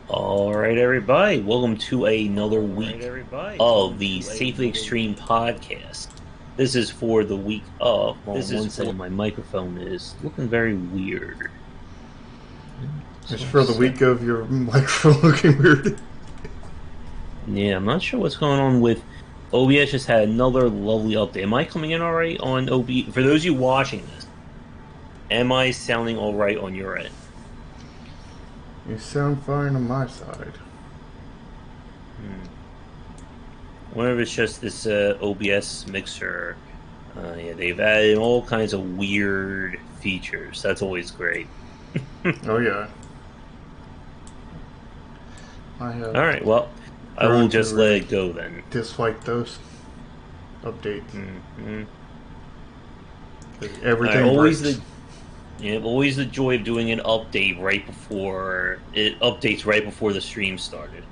All right, everybody. Welcome to another week of the Safely Extreme podcast. This is for the week of. Hold on one second. My microphone is looking very weird. It's for the week of your microphone looking weird. Yeah, I'm not sure what's going on with OBS. Just had another lovely update. Am I coming in all right on OBS? For those of you watching this, am I sounding all right on your end? You sound fine on my side. I wonder if it's just this OBS mixer. Yeah, they've added all kinds of weird features. That's always great. Oh yeah. I have. All right, well, I will just let it go then. Dislike those updates. Mm-hmm. Everything always the joy of doing an update right before it updates right before the stream started.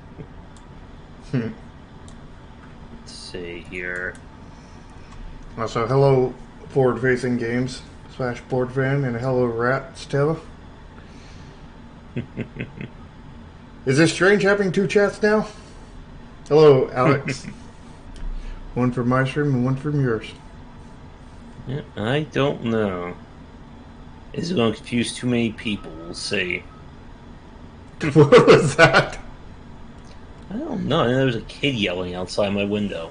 Let's see here. Also, hello, forward-facing games / board fan, and hello, Rat Stella. Is this strange having two chats now? Hello, Alex. One from my stream and one from yours. Yeah, I don't know. Is it going to confuse too many people? We'll see. What was that? I don't know. There was a kid yelling outside my window.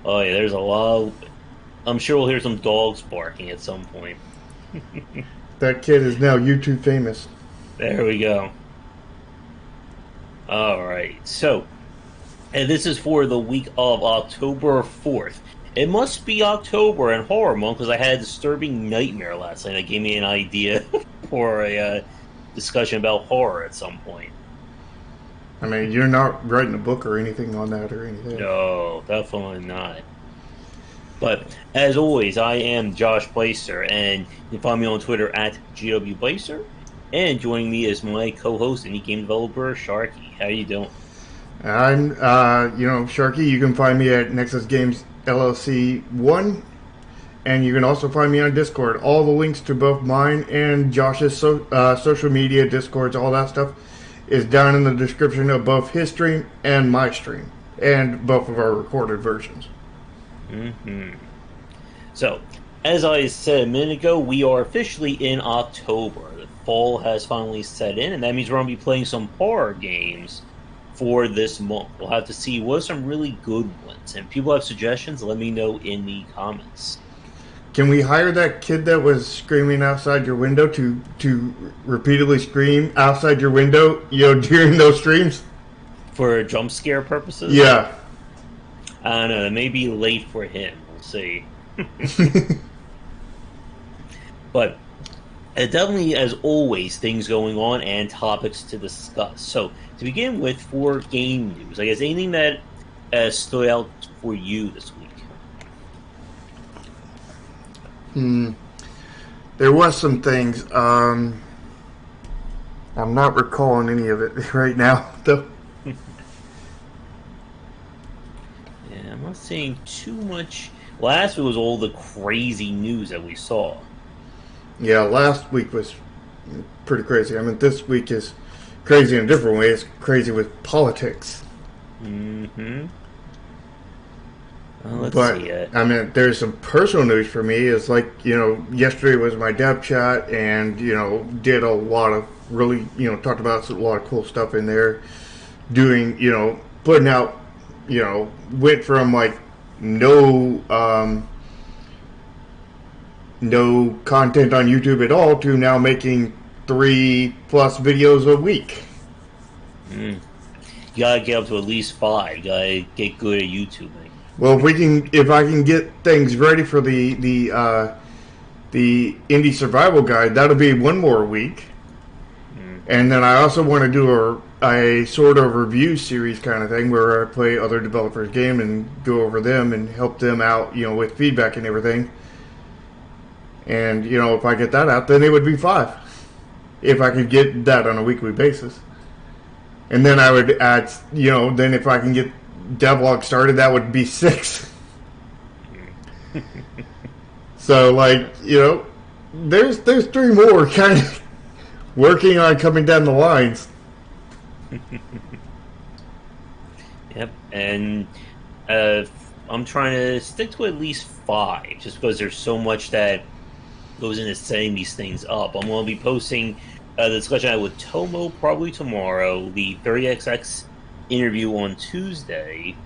Oh yeah, there's a lot of... I'm sure we'll hear some dogs barking at some point. That kid is now YouTube famous. There we go. Alright, so... And this is for the week of October 4th. It must be October and Horror Month because I had a disturbing nightmare last night that gave me an idea for a discussion about horror at some point. I mean, you're not writing a book or anything on that or anything. No, definitely not. But, as always, I am Josh Blaser, and you can find me on Twitter at GWBlaser. And joining me is my co-host, indie game developer, Sharky. How you doing? I'm, Sharky. You can find me at Nexus Games LLC 1, and you can also find me on Discord. All the links to both mine and Josh's social media, Discords, all that stuff is down in the description of both his stream and my stream, and both of our recorded versions. So, as I said a minute ago, we are officially in October. The fall has finally set in, and that means we're going to be playing some horror games for this month. We'll have to see what are some really good ones. And if people have suggestions, let me know in the comments. Can we hire that kid that was screaming outside your window to repeatedly scream outside your window, during those streams? For jump scare purposes? Yeah. I don't know. It may be late for him. We'll see. But definitely, as always, things going on and topics to discuss. So, to begin with, for game news, I guess anything that stood out for you this week? There was some things. I'm not recalling any of it right now, though. Yeah, I'm not seeing too much. Last week was all the crazy news that we saw. Yeah, last week was pretty crazy. I mean, this week is crazy in a different way. It's crazy with politics. Let's but, see it. I mean, there's some personal news for me. It's like, yesterday was my dev chat and, did a lot of really, talked about a lot of cool stuff in there. Doing, putting out, went from like no content on YouTube at all to now making 3+ videos a week. You gotta get up to at least 5. You gotta get good at YouTubing. Well, if I can get things ready for the indie survival guide, that'll be one more week. And then I also want to do a sort of review series kind of thing where I play other developers' game and go over them and help them out, with feedback and everything. And, if I get that out, then it would be 5. If I could get that on a weekly basis. And then I would add, then if I can get devlog started, that would be 6. So, there's 3 more kind of Working on coming down the lines. Yep, and uh, I'm trying to stick to at least 5, just because there's so much that goes into setting these things up. I'm going to be posting the discussion I had with Tomo probably tomorrow, the 30XX interview on Tuesday,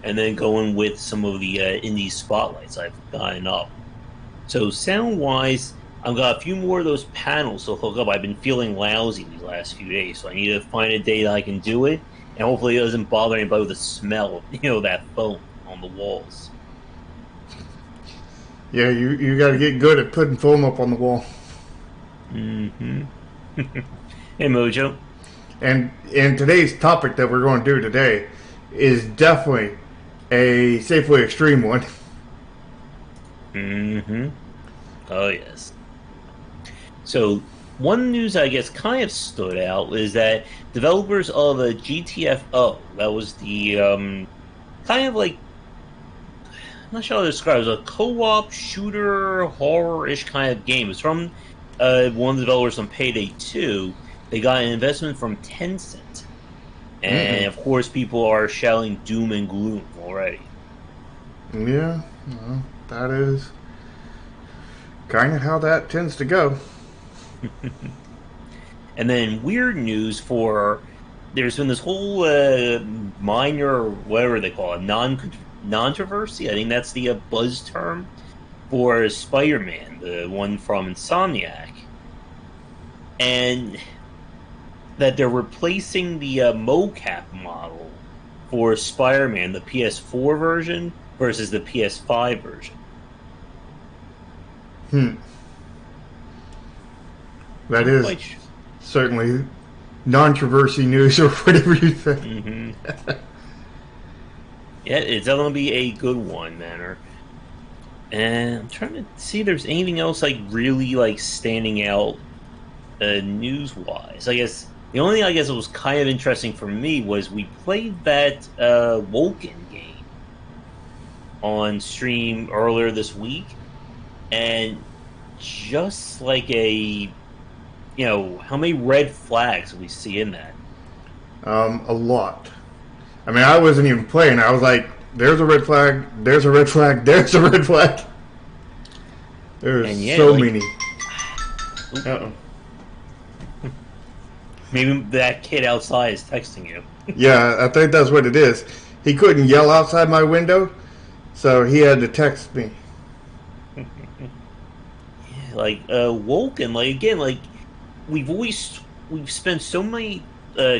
and then going with some of the indie spotlights I've gotten up. So sound-wise, I've got a few more of those panels to hook up. I've been feeling lousy these last few days, so I need to find a day that I can do it, and hopefully it doesn't bother anybody with the smell of, that foam on the walls. Yeah, you got to get good at putting foam up on the wall. Mm-hmm. Hey, Mojo. And today's topic that we're going to do today is definitely a Safeway Extreme one. Mm-hmm. Oh, yes. So, one news I guess kind of stood out is that developers of a GTFO, that was the kind of like, I'm not sure how to describe it, it was a co-op shooter horror-ish kind of game. It's from one of the developers on Payday 2. They got an investment from Tencent. And of course people are shouting doom and gloom already. Yeah, well, that is kind of how that tends to go. And then weird news for there's been this whole minor, whatever they call it, non-controversy. I think that's the buzz term for Spider-Man, the one from Insomniac, and that they're replacing the mocap model for Spider-Man, the PS4 version versus the PS5 version. That is certainly non-controversy news, or whatever you think. Mm-hmm. Yeah, it's going to be a good one, Manor. And I'm trying to see if there's anything else really standing out news-wise. I guess the only thing that was kind of interesting for me was we played that Woken game on stream earlier this week, and just like how many red flags do we see in that? A lot. I mean, I wasn't even playing. I was like, there's a red flag, there's a red flag, there's a red flag. There's so many. Uh-oh. Maybe that kid outside is texting you. Yeah, I think that's what it is. He couldn't yell outside my window, so he had to text me. Woken, we've spent so many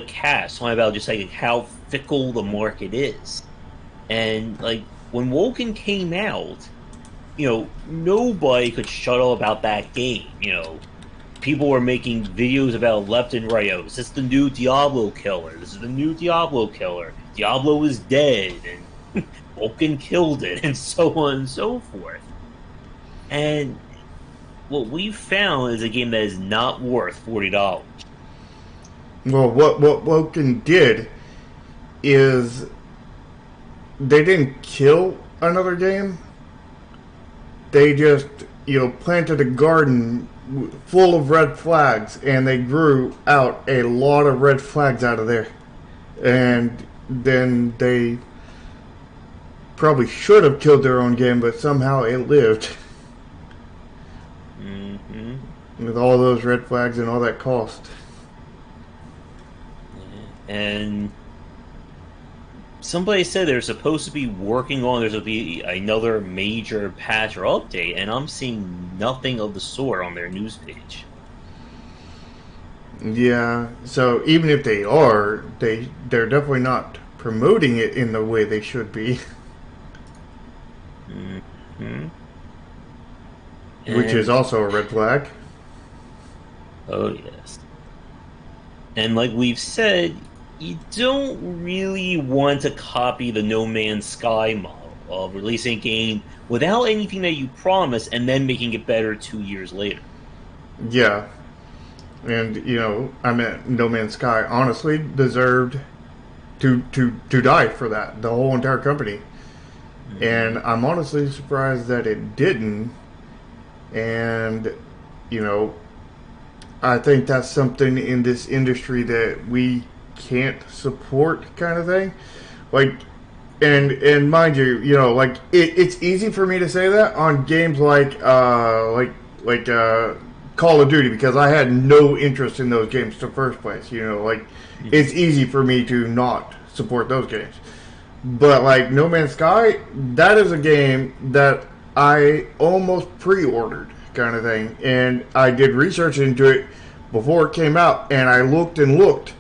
casts talking about just how fickle the market is, and when Woken came out, nobody could shut up about that game. People were making videos about left and right. Oh, is this the new Diablo killer? This is the new Diablo killer. Diablo is dead, and Woken killed it, and so on and so forth. And what we found is a game that is not worth $40. Well, what Woken did is they didn't kill another game. They just, planted a garden full of red flags, and they grew out a lot of red flags out of there. And then they probably should have killed their own game, but somehow it lived. Mm-hmm. With all those red flags and all that cost. And somebody said they're supposed to be working on, there's supposed to be another major patch or update, and I'm seeing nothing of the sort on their news page. Yeah, so even if they are, they're definitely not promoting it in the way they should be. Mm-hmm. Which is also a red flag. Oh, yes. And like we've said, you don't really want to copy the No Man's Sky model of releasing a game without anything that you promise and then making it better 2 years later. Yeah. And, No Man's Sky honestly deserved to die for that, the whole entire company. Mm-hmm. And I'm honestly surprised that it didn't. And, I think that's something in this industry that we can't support, kind of thing. Like, and mind you, like it's easy for me to say that on games like Call of Duty, because I had no interest in those games in the first place. Like it's easy for me to not support those games. But like No Man's Sky, that is a game that I almost pre-ordered, kind of thing, and I did research into it before it came out, and I looked and looked,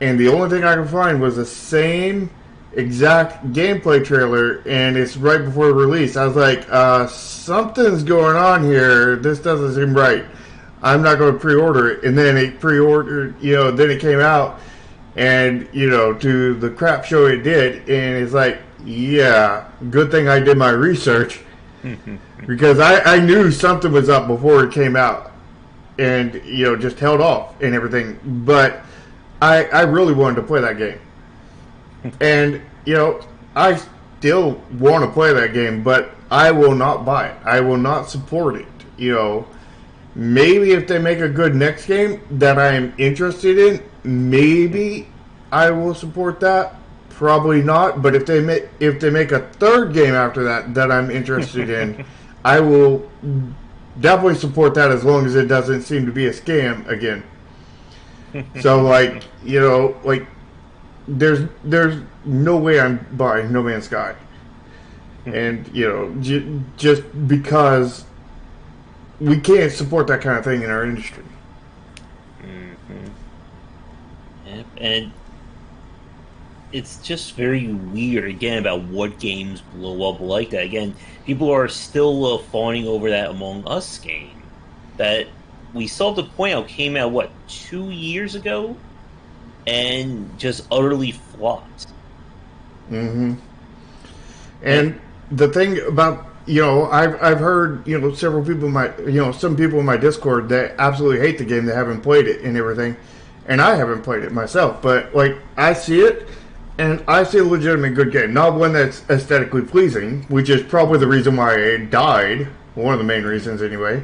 and the only thing I could find was the same exact gameplay trailer, and it's right before the release. I was like, something's going on here. This doesn't seem right. I'm not going to pre-order it. And then it pre-ordered, then it came out, and, to the crap show it did, and it's like, yeah, good thing I did my research, because I knew something was up before it came out, and, just held off and everything. But I really wanted to play that game. And, I still want to play that game, but I will not buy it. I will not support it. Maybe if they make a good next game that I am interested in, maybe I will support that. Probably not. But if they make a third game after that I'm interested in, I will definitely support that, as long as it doesn't seem to be a scam again. So, like, there's no way I'm buying No Man's Sky. And, just because we can't support that kind of thing in our industry. Yep, and it's just very weird, again, about what games blow up like that. Again, people are still fawning over that Among Us game that we saw the point out came out, 2 years ago? And just utterly flopped. Mm-hmm. And the thing about, I've heard, several people some people in my Discord that absolutely hate the game, that haven't played it and everything. And I haven't played it myself, but like I see it, and I see a legitimate good game, not one that's aesthetically pleasing, which is probably the reason why it died, one of the main reasons anyway.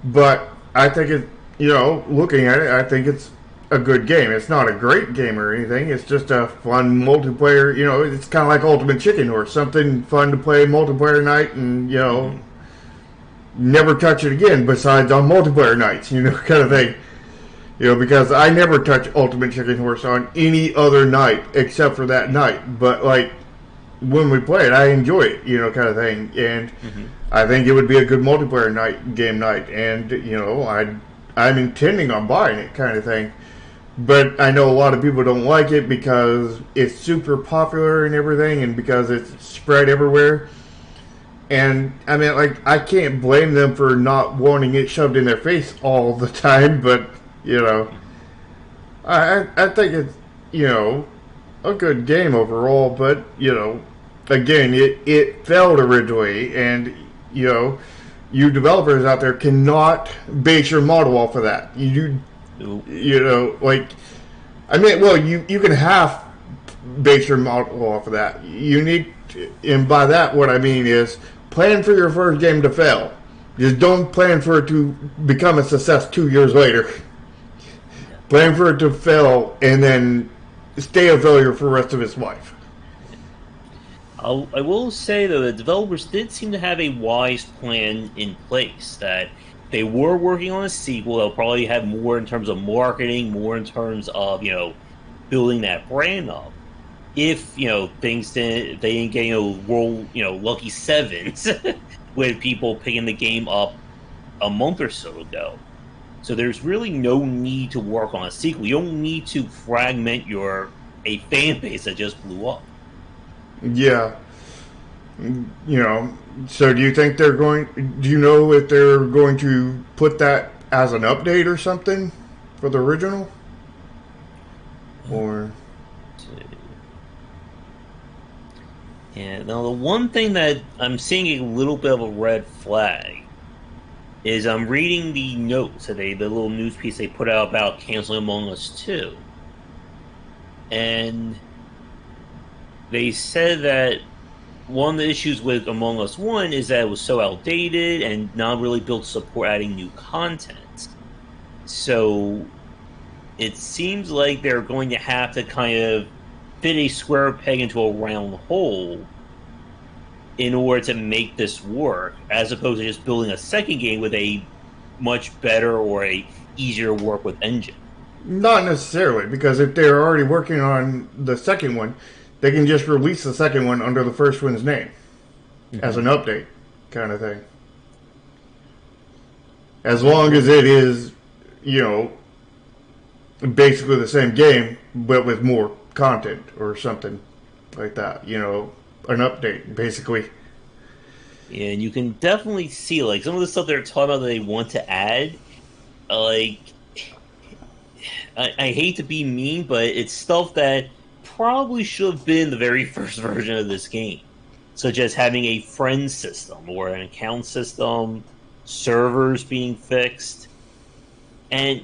But I think it, looking at it, I think it's a good game. It's not a great game or anything. It's just a fun multiplayer. It's kind of like Ultimate Chicken Horse, something fun to play multiplayer night, and never touch it again besides on multiplayer nights. Kind of thing. Because I never touch Ultimate Chicken Horse on any other night except for that night. But like when we play it, I enjoy it. Kind of thing. And I think it would be a good multiplayer game night. And I'm intending on buying it, kind of thing. But I know a lot of people don't like it because it's super popular and everything, and because it's spread everywhere. And I mean, like, I can't blame them for not wanting it shoved in their face all the time, but I think it's a good game overall. But again, it failed originally, and you developers out there cannot base your model off of that. Like, I mean, well, you can half base your model off of that. You need to, and by that, what I mean is plan for your first game to fail. Just don't plan for it to become a success 2 years later. Plan for it to fail and then stay a failure for the rest of its life. I will say, though, the developers did seem to have a wise plan in place, that they were working on a sequel. They'll probably have more in terms of marketing, more in terms of, building that brand up. If, things didn't, they didn't get, roll, lucky sevens with people picking the game up a month or so ago. So there's really no need to work on a sequel. You don't need to fragment a fan base that just blew up. Yeah. So do you think do you know if they're going to put that as an update or something for the original? Or... Yeah, now the one thing that I'm seeing a little bit of a red flag is I'm reading the notes today, the little news piece they put out about canceling Among Us 2. And they said that one of the issues with Among Us 1 is that it was so outdated and not really built to support adding new content. So it seems like they're going to have to kind of fit a square peg into a round hole in order to make this work, as opposed to just building a second game with a much better or a easier to work with engine. Not necessarily, because if they're already working on the second one, they can just release the second one under the first one's name as an update, kind of thing. As long as it is, you know, basically the same game, but with more content or something like that. You know, an update, basically. And you can definitely see, like, some of the stuff they're talking about that they want to add. Like, I hate to be mean, but it's stuff that probably should have been the very first version of this game, such as having a friend system or an account system, servers being fixed. And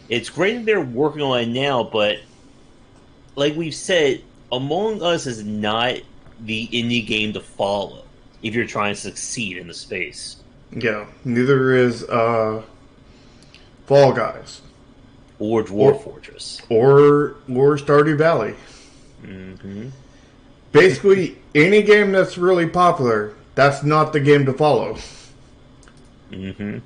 it's great that they're working on it now, but like we've said, Among Us is not the indie game to follow if you're trying to succeed in the space. Yeah, neither is Fall Guys. Or Dwarf Fortress. Or Stardew Valley. Mm-hmm. Basically, any game that's really popular, that's not the game to follow. Mm-hmm.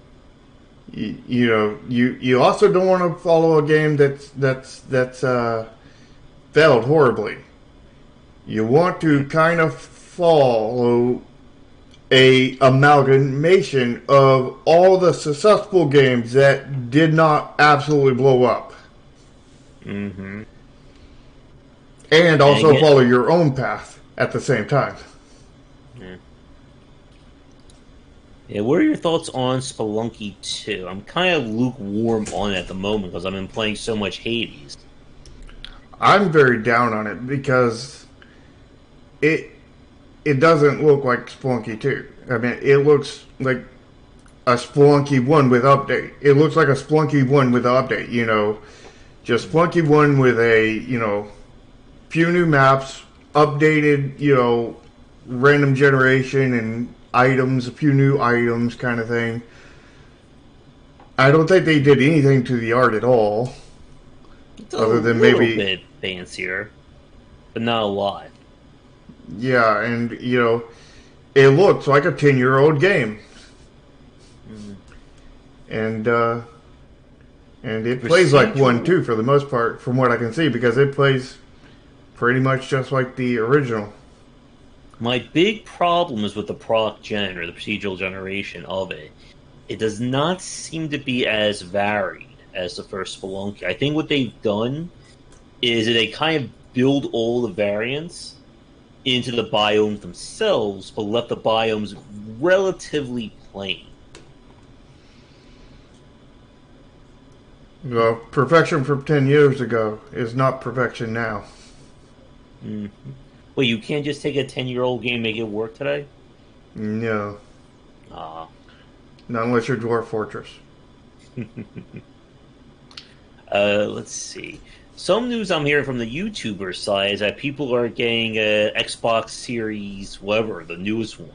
You know, you also don't want to follow a game that's failed horribly. You want to kind of follow a amalgamation of all the successful games that did not absolutely blow up. Mm-hmm. And also follow your own path at the same time. Yeah. Yeah, what are your thoughts on Spelunky 2? I'm kind of lukewarm on it at the moment because I've been playing so much Hades. I'm very down on it because it doesn't look like Spelunky 2. I mean, it looks like a Spelunky 1 with update. It looks like a Spelunky 1 with update, you know. Just Spelunky 1 with a, you know, few new maps, updated, you know, random generation and items, a few new items kind of thing. I don't think they did anything to the art at all. It's other than maybe a bit fancier, but not a lot. Yeah, and, you know, it looks like a 10-year-old game. Mm. And it plays like one, too, for the most part, from what I can see, because it plays pretty much just like the original. My big problem is with the proc gen, or the procedural generation of it. It does not seem to be as varied as the first Spelunky. I think what they've done is that they kind of build all the variants into the biomes themselves, but left the biomes relatively plain. Well, perfection from 10 years ago is not perfection now. Mm-hmm. Well, you can't just take a 10-year-old game and make it work today? No. Ah. Not unless you're Dwarf Fortress. Let's see. Some news I'm hearing from the YouTuber side is that people are getting Xbox Series, whatever, the newest one.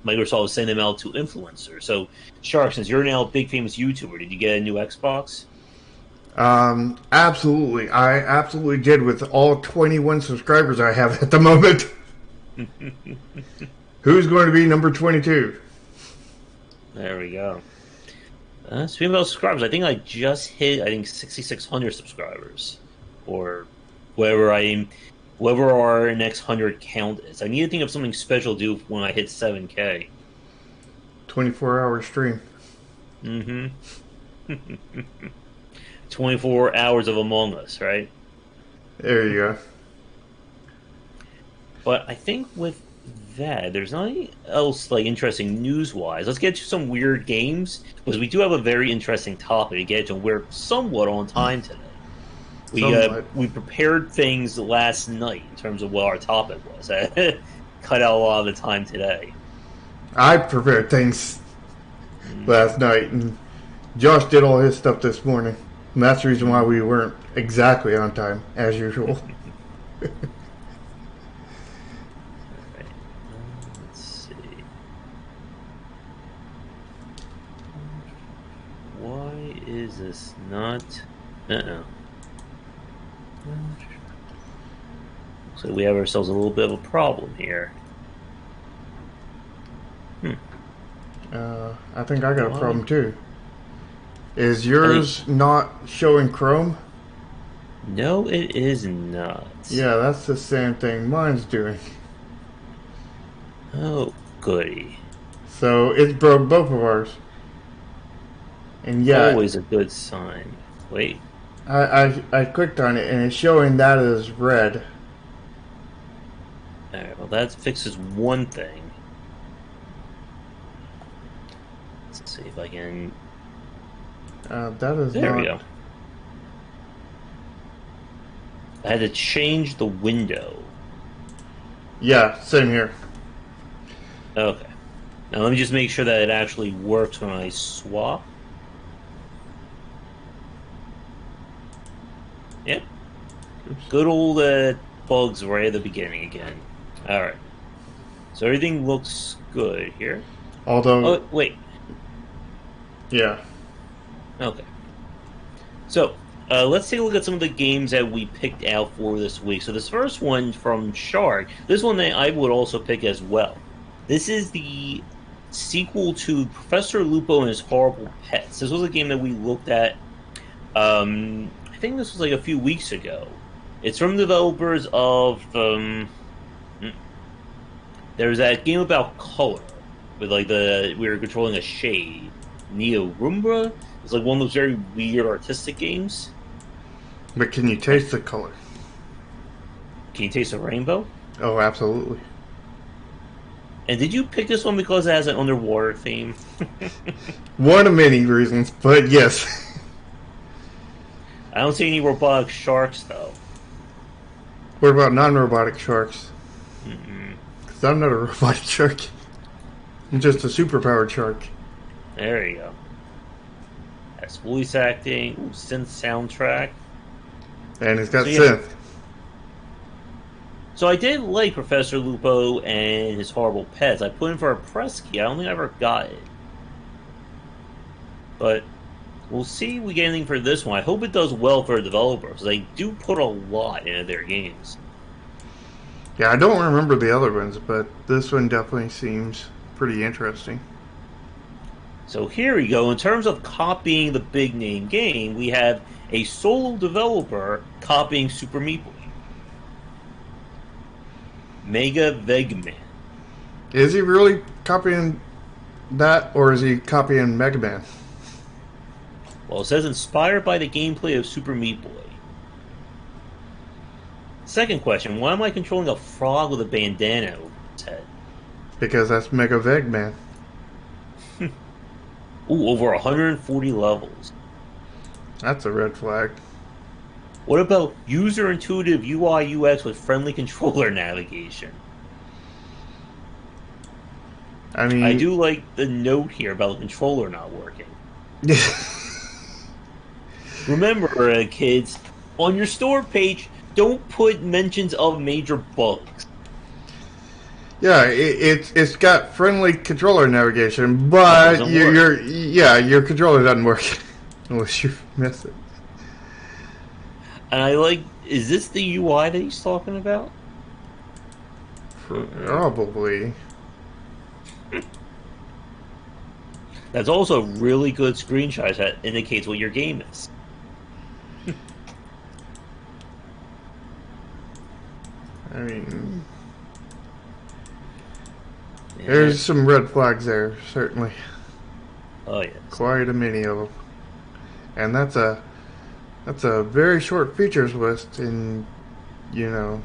Microsoft is sending them out to influencers. So, Shark, since you're now a big famous YouTuber, did you get a new Xbox? Absolutely. I absolutely did with all 21 subscribers I have at the moment. Who's going to be number 22? There we go. Speaking about subscribers, I think I just hit 6,600 subscribers, or whatever our next 100 count is. I need to think of something special to do when I hit 7K. 24-hour stream. Mm-hmm. 24 hours of Among Us, right? There you go. But I think with that, there's nothing else like interesting news-wise. Let's get to some weird games, because we do have a very interesting topic to get to. We're somewhat on time today. We prepared things last night in terms of what our topic was. I cut out a lot of the time today. I prepared things last night, and Josh did all his stuff this morning. And that's the reason why we weren't exactly on time, as usual. Let's see. Why this not? Uh-oh. So we have ourselves a little bit of a problem here. I think I got a problem too. Is yours not showing Chrome? No, it is not. Yeah, that's the same thing mine's doing. Oh, goody. So it's broke both of ours. And yeah, always a good sign. Wait. I clicked on it and it's showing that as red. Alright, well that fixes one thing. Let's see if I can... That is there not... we go. I had to change the window. Yeah, same here. Okay. Now let me just make sure that it actually works when I swap. Yep. Good old bugs right at the beginning again. Alright. So everything looks good here. Although... Oh, wait. Yeah. Okay. So, let's take a look at some of the games that we picked out for this week. So this first one from Shark, this one that I would also pick as well. This is the sequel to Professor Lupo and His Horrible Pets. This was a game that we looked at, I think this was like a few weeks ago. It's from the developers of, there's that game about color, with like we were controlling a shade. Neo Rumbra? It's like one of those very weird artistic games. But can you taste the color? Can you taste a rainbow? Oh, absolutely. And did you pick this one because it has an underwater theme? One of many reasons, but yes. I don't see any robotic sharks, though. What about non-robotic sharks? Because I'm not a robotic shark. I'm just a superpowered shark. There you go. That's voice acting, synth soundtrack. And it's got So, synth. So I did like Professor Lupo and His Horrible Pets. I put in for a press key. I don't think I ever got it. But we'll see if we get anything for this one. I hope it does well for the developers. They do put a lot into their games. Yeah, I don't remember the other ones, but this one definitely seems pretty interesting. So here we go. In terms of copying the big name game, we have a solo developer copying Super Meat Boy. Mega Vegman. Is he really copying that, or is he copying Mega Man? Well, it says inspired by the gameplay of Super Meat Boy. Second question, why am I controlling a frog with a bandana over its head? Because that's Mega Vegman. Ooh, over 140 levels. That's a red flag. What about user-intuitive UI UX with friendly controller navigation? I mean... I do like the note here about the controller not working. Remember, kids, on your store page, don't put mentions of major bugs. Yeah, it's got friendly controller navigation, but your controller doesn't work unless you miss it. And I like, is this the UI that he's talking about? Probably. That's also a really good screenshot that indicates what your game is. I mean, there's some red flags there, certainly. Oh yes, quite a many of them, and that's a very short features list, and you know,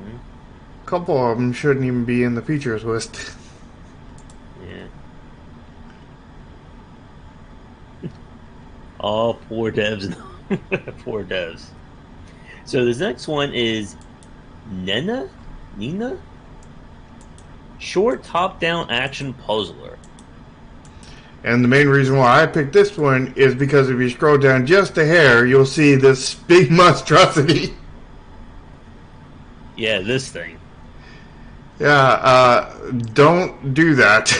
a couple of them shouldn't even be in the features list. Yeah. Oh, poor devs. Poor devs. So this next one is Nina? Short top-down action puzzler. And the main reason why I picked this one is because if you scroll down just a hair, you'll see this big monstrosity. Yeah, this thing. Yeah, don't do that.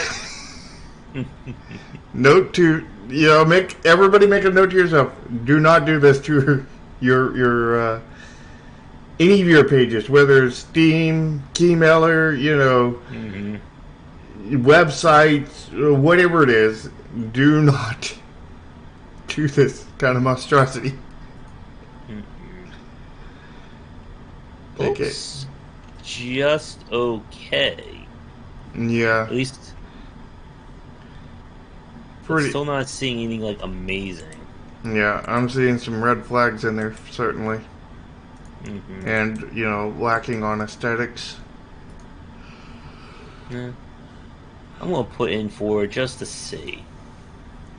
Note to make everybody make a note to yourself. Do not do this to your any of your pages, whether it's Steam, Keymailer, websites, whatever it is. Do not do this kind of monstrosity. Okay. Just okay. Yeah. At least. I'm still not seeing anything like amazing. Yeah, I'm seeing some red flags in there certainly, and lacking on aesthetics. Yeah. I'm gonna put in for it just to see.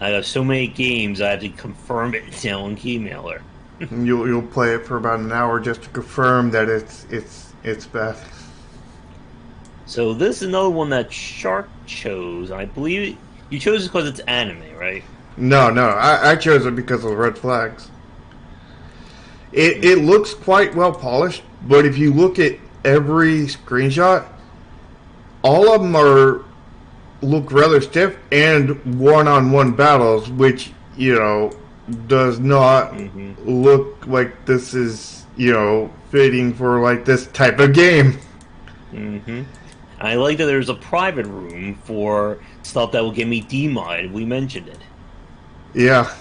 I have so many games I have to confirm it now on Keymailer. You'll play it for about an hour just to confirm that it's bad. So this is another one that Shark chose. I believe you chose it because it's anime, right? No, I chose it because of the red flags. It looks quite well polished, but if you look at every screenshot, all of them look rather stiff and one-on-one battles, which does not look like this is fitting for like this type of game. I like that there's a private room for stuff that will get me demodded. We mentioned it. Yeah.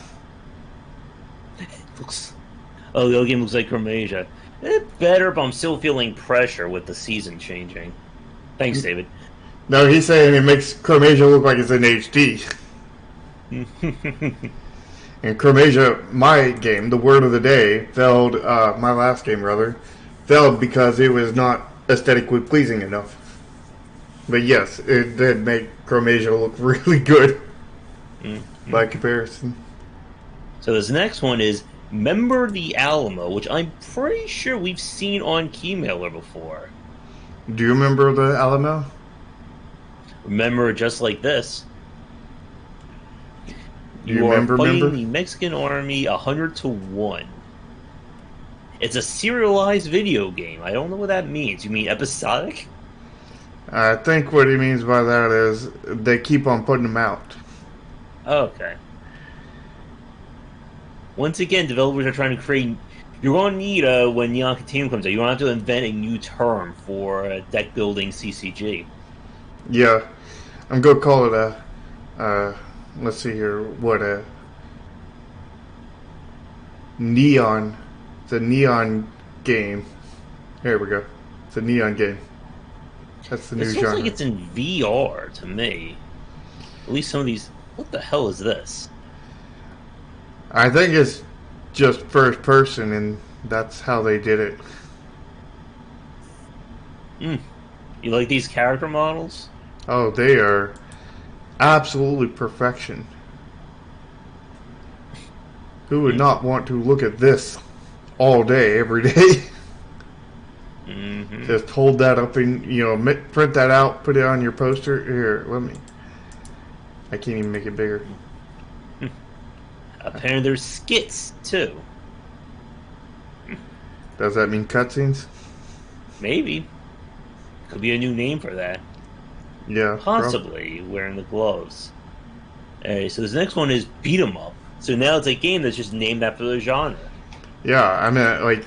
The other game looks like Chromasia. Better, but I'm still feeling pressure with the season changing. Thanks, David. No, he's saying it makes Chromasia look like it's in HD. And Chromasia, my game, the word of the day, failed, my last game rather, failed because it was not aesthetically pleasing enough. But yes, it did make Chromasia look really good by comparison. So this next one is Member the Alamo, which I'm pretty sure we've seen on Keymailer before. Do you remember the Alamo? Remember just like this. Do you remember fighting the Mexican army 100-1. It's a serialized video game. I don't know what that means. You mean episodic? I think what he means by that is they keep on putting them out. Okay. Once again, developers are trying to create... You're going to need, when Neon Continuum comes out, you're going to have to invent a new term for deck building CCG. Yeah. I'm going to call it let's see here, Neon. It's a neon game. Here we go. It's a neon game. That's the new genre. It feels like it's in VR to me. At least some of these... What the hell is this? I think it's just first person, and that's how they did it. You like these character models? Oh, they are absolutely perfection. Who would not want to look at this all day, every day? Just hold that up and, print that out, put it on your poster. Here, I can't even make it bigger. Apparently there's skits, too. Does that mean cutscenes? Maybe. Could be a new name for that. Yeah. Possibly, wearing the gloves. Alright, so this next one is Beat 'em Up. So now it's a game that's just named after the genre. Yeah, I mean, like,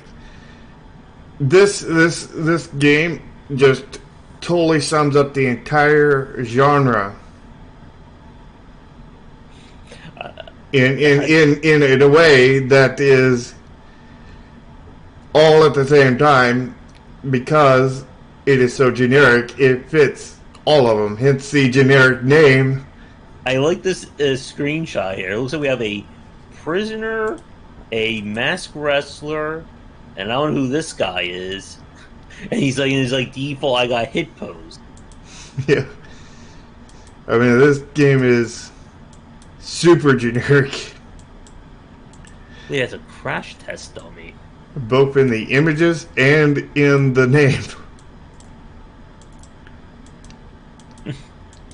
this game just totally sums up the entire genre. In a way that is all at the same time, because it is so generic, it fits all of them, hence the generic name. I like this screenshot here. It looks like we have a prisoner, a masked wrestler, and I don't know who this guy is. And he's like in his default I got hit pose. Yeah. I mean, this game is super generic. Yeah, it's a crash test dummy. Both in the images and in the name.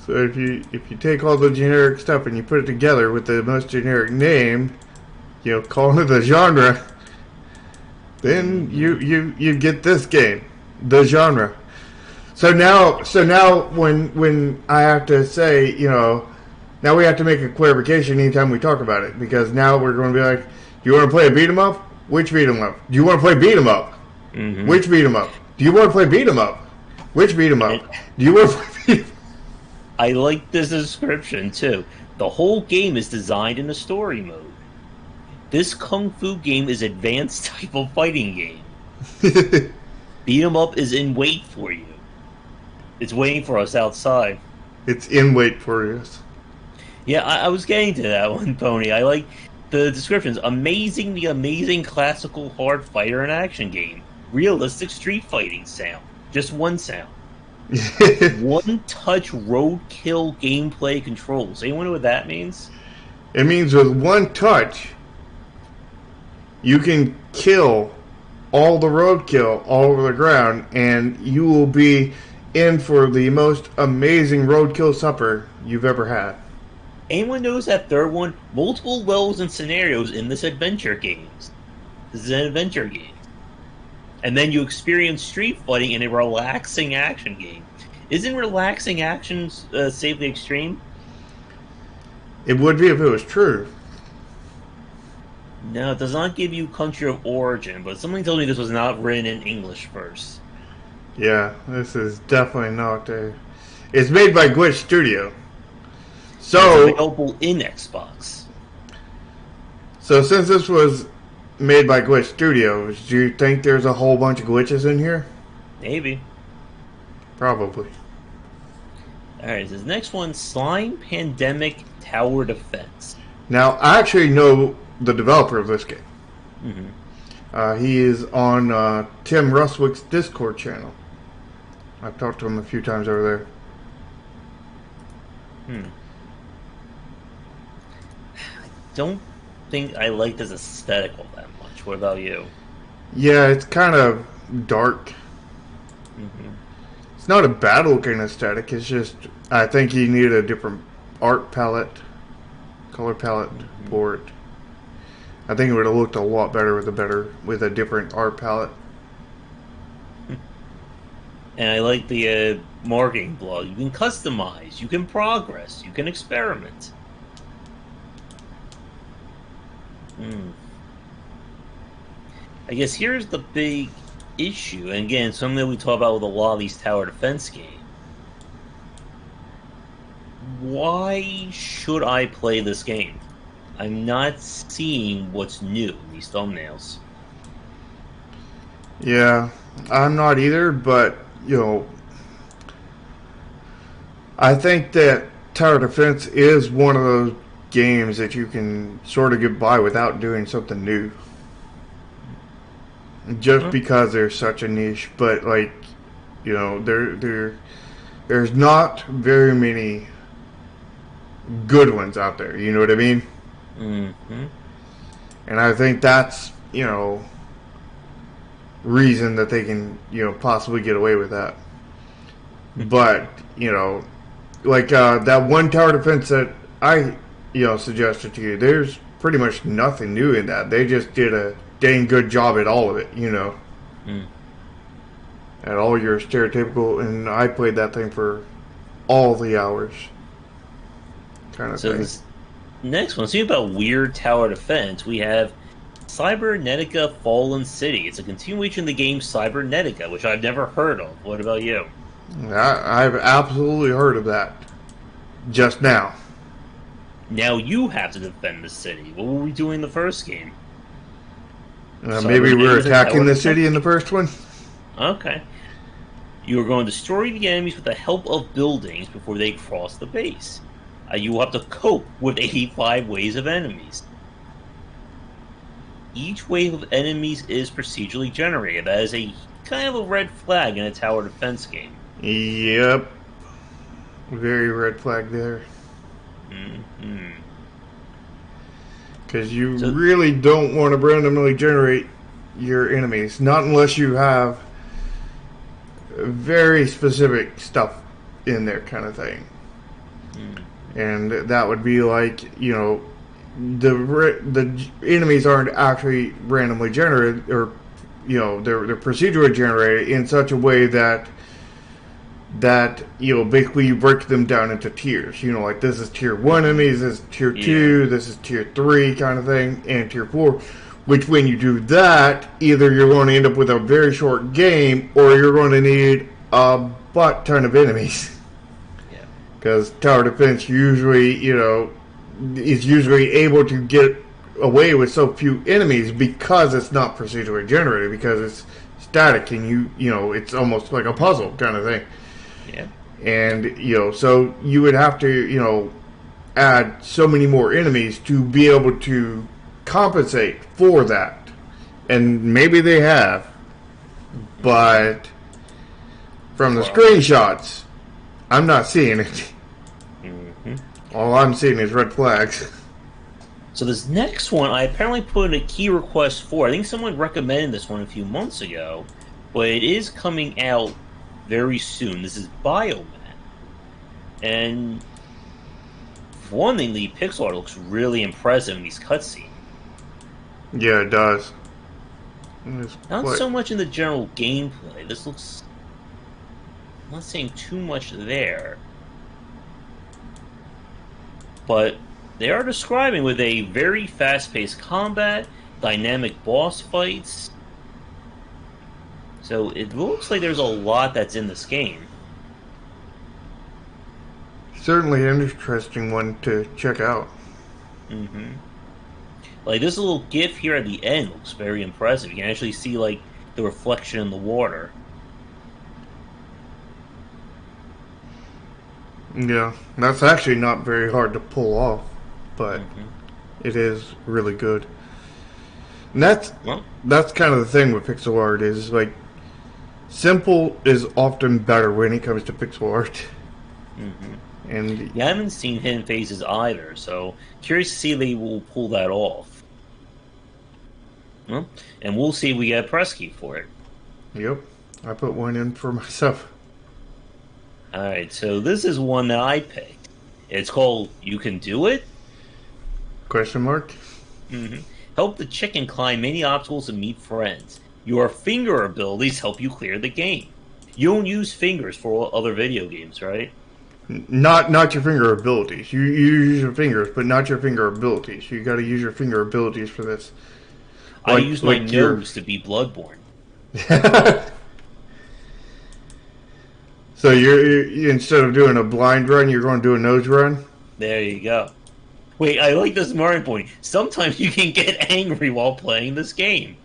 So if you take all the generic stuff and you put it together with the most generic name, calling it the genre, then you get this game, the genre. So now when I have to say, now now we have to make a clarification anytime we talk about it, because now we're going to be like, do you want to play a beat 'em up? Which beat 'em up? Do you want to play beat 'em up? Mm-hmm. Which beat 'em up? Do you want to play beat 'em up? Which beat 'em up? Do you want to play beat 'em up? I like this description too. The whole game is designed in a story mode. This kung fu game is advanced type of fighting game. Beat 'em up is in wait for you. It's waiting for us outside. It's in wait for us. Yeah, I was getting to that one, Pony. I like the descriptions. The amazing classical hard fighter and action game. Realistic street fighting sound. Just one sound. One-touch roadkill gameplay controls. Anyone know what that means? It means with one touch, you can kill all the roadkill all over the ground, and you will be in for the most amazing roadkill supper you've ever had. Anyone knows that third one? Multiple levels and scenarios in this adventure games. This is an adventure game. And then you experience street fighting in a relaxing action game. Isn't relaxing action safely extreme? It would be if it was true. No, it does not give you country of origin, but something tells me this was not written in English first. Yeah, this is definitely not a... It's made by Glitch Studio. So, it's available in Xbox. So since this was made by Glitch Studios, do you think there's a whole bunch of glitches in here? Maybe. Probably. Alright, this next one, Slime Pandemic Tower Defense. Now, I actually know the developer of this game. Mm-hmm. He is on Tim Ruswick's Discord channel. I've talked to him a few times over there. I don't think I like this aesthetic all that much. What about you? Yeah, it's kind of dark. Mm-hmm. It's not a bad looking aesthetic. It's just, I think you need a different art palette, color palette for it. I think it would have looked a lot better with a different art palette. And I like the marketing blog. You can customize, you can progress, you can experiment. I guess here's the big issue, and again, something that we talk about with a lot of these tower defense games. Why should I play this game? I'm not seeing what's new in these thumbnails. Yeah, I'm not either, but, you know, I think that tower defense is one of those games that you can sort of get by without doing something new. Just because there's such a niche, but, like, you know, there's not very many good ones out there, you know what I mean? Mm-hmm. And I think that's, you know, reason that they can, you know, possibly get away with that. But, you know, like that one tower defense that I, you know, suggested to you, there's pretty much nothing new in that. They just did a dang good job at all of it, you know. At all your stereotypical, and I played that thing for all the hours. Kind of thing. This next one, speaking about weird tower defense, we have Cybernetica Fallen City. It's a continuation of the game Cybernetica, which I've never heard of. What about you? I've absolutely heard of that. Just now. Now you have to defend the city. What were we doing in the first game? Maybe we were attacking the city in the first one? Okay. You are going to destroy the enemies with the help of buildings before they cross the base. You will have to cope with 85 waves of enemies. Each wave of enemies is procedurally generated. That is a kind of a red flag in a tower defense game. Yep. Very red flag there. Because you really don't want to randomly generate your enemies. Not unless you have very specific stuff in there, kind of thing. And that would be like, you know, the enemies aren't actually randomly generated, or, you know, they're procedurally generated in such a way that that, basically you break them down into tiers. Like this is tier 1 enemies, this is tier 2, this is tier 3 kind of thing, and tier 4. Which when you do that, either you're going to end up with a very short game, or you're going to need a butt ton of enemies. Yeah. Because tower defense usually, is usually able to get away with so few enemies because it's not procedurally generated, because it's static and it's almost like a puzzle kind of thing. Yeah. And, so you would have to, add so many more enemies to be able to compensate for that. And maybe they have. But from the screenshots, I'm not seeing it. All I'm seeing is red flags. So this next one, I apparently put in a key request for. I think someone recommended this one a few months ago, but it is coming out very soon. This is Bioman. And for one thing, the pixel art looks really impressive in these cutscenes. Yeah, it does. Not so much in the general gameplay. This looks... I'm not saying too much there. But they are describing with a very fast-paced combat, dynamic boss fights. So it looks like there's a lot that's in this game. Certainly an interesting one to check out. Mm-hmm. Like this little GIF here at the end looks very impressive. You can actually see like the reflection in the water. Yeah, that's actually not very hard to pull off, but it is really good. And that's kind of the thing with pixel art, is like simple is often better when it comes to pixel art. And yeah, I haven't seen Hidden Faces either, so curious to see if they will pull that off. Well, and we'll see if we get a press key for it. Yep, I put one in for myself. Alright, so this is one that I picked. It's called You Can Do It? Question mark? Help the chicken climb many obstacles and meet friends. Your finger abilities help you clear the game. You don't use fingers for other video games, right? Not your finger abilities. You use your fingers, but not your finger abilities. You got to use your finger abilities for this. I use my nose to be Bloodborne. So you're instead of doing a blind run, you're going to do a nose run? There you go. Wait, I like this Mario point. Sometimes you can get angry while playing this game.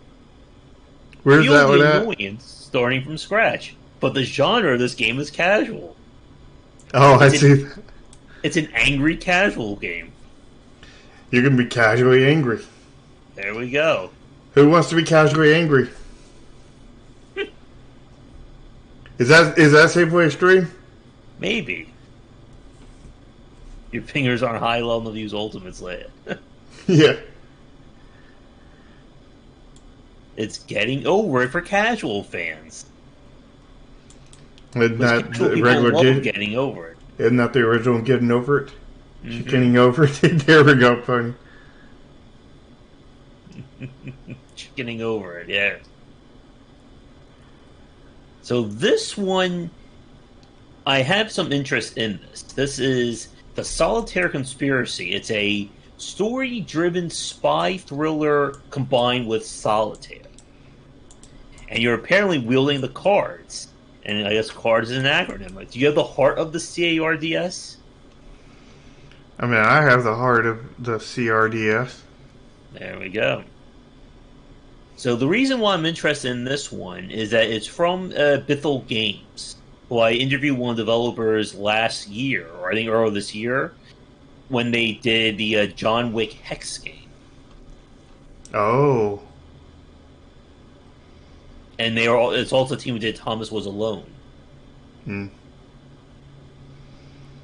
Where's that one at? Annoyance starting from scratch. But the genre of this game is casual. Oh, I see. It's an angry casual game. You can be casually angry. There we go. Who wants to be casually angry? Is that Safeway Extreme? Maybe. Your fingers aren't high level enough to use ultimates later. Yeah. It's getting over it for casual fans. Isn't that the regular getting over it? Isn't that the original Getting Over It? Getting over it? There we go, funny. Getting over it, yeah. So this one, I have some interest in this. This is The Solitaire Conspiracy. It's a story-driven spy thriller combined with solitaire. And you're apparently wielding the cards. And I guess cards is an acronym. Do you have the heart of the CARDS? I mean, I have the heart of the CRDS. There we go. So the reason why I'm interested in this one is that it's from Bithell Games, who I interviewed one of the developers last year, or I think earlier this year, when they did the John Wick Hex game. Oh. And it's also the team who did Thomas Was Alone.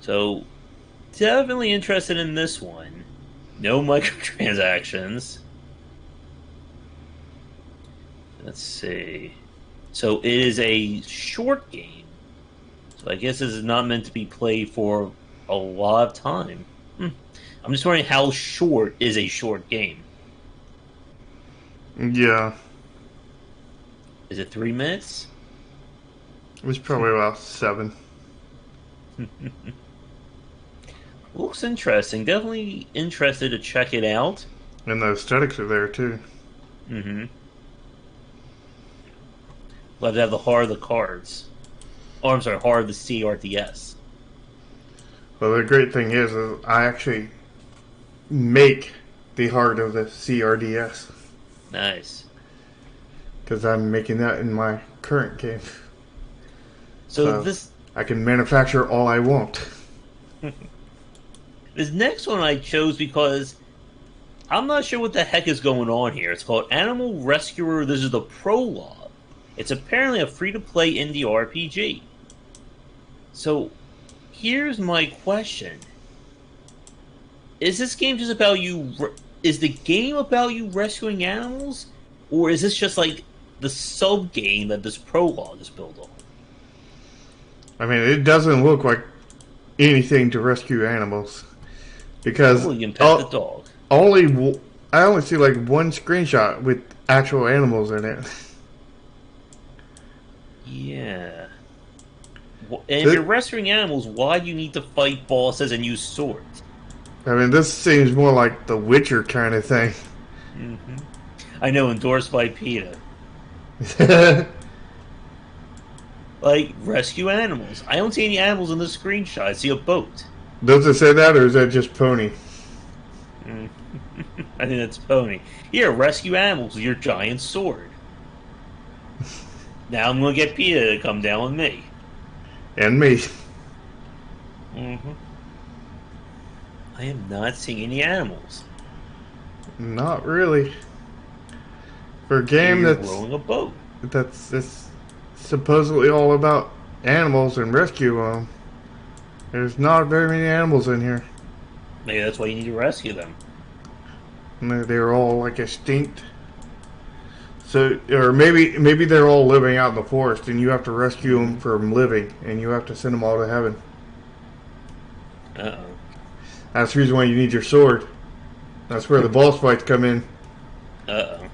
So, definitely interested in this one. No microtransactions. Let's see. So, it is a short game. So, I guess this is not meant to be played for a lot of time. I'm just wondering how short is a short game? Yeah. Is it 3 minutes? It was probably about 7. Looks interesting. Definitely interested to check it out. And the aesthetics are there too. Mm-hmm. Love to have the heart of the cards. Oh, I'm sorry, heart of the CRDS. Well, the great thing is I actually make the heart of the CRDS. Nice. Because I'm making that in my current game. So this... I can manufacture all I want. This next one I chose because I'm not sure what the heck is going on here. It's called Animal Rescuer. This is the prologue. It's apparently a free-to-play indie RPG. So, here's my question. Is this game just about you... Is the game about you rescuing animals? Or is this just like the sub-game that this prologue is built on? I mean, it doesn't look like anything to rescue animals. Because you can pet the dog. I only see like one screenshot with actual animals in it. Yeah. And if you're rescuing animals, why do you need to fight bosses and use swords? I mean, this seems more like the Witcher kind of thing. Mm-hmm. I know, endorsed by PETA. Like, rescue animals. I don't see any animals in this screenshot. I see a boat. Does it say that, or is that just Pony? I think that's Pony. Here, rescue animals with your giant sword. Now I'm going to get PETA to come down with me. And me. Mm-hmm. I am not seeing any animals. Not really. For a game You're that's rowing a boat. That's supposedly all about animals and rescue them. There's not very many animals in here. Maybe that's why you need to rescue them. They're all like extinct. So, or maybe they're all living out in the forest, and you have to rescue them from living, and you have to send them all to heaven. Uh-oh. That's the reason why you need your sword. That's where the boss fights come in. Uh-oh.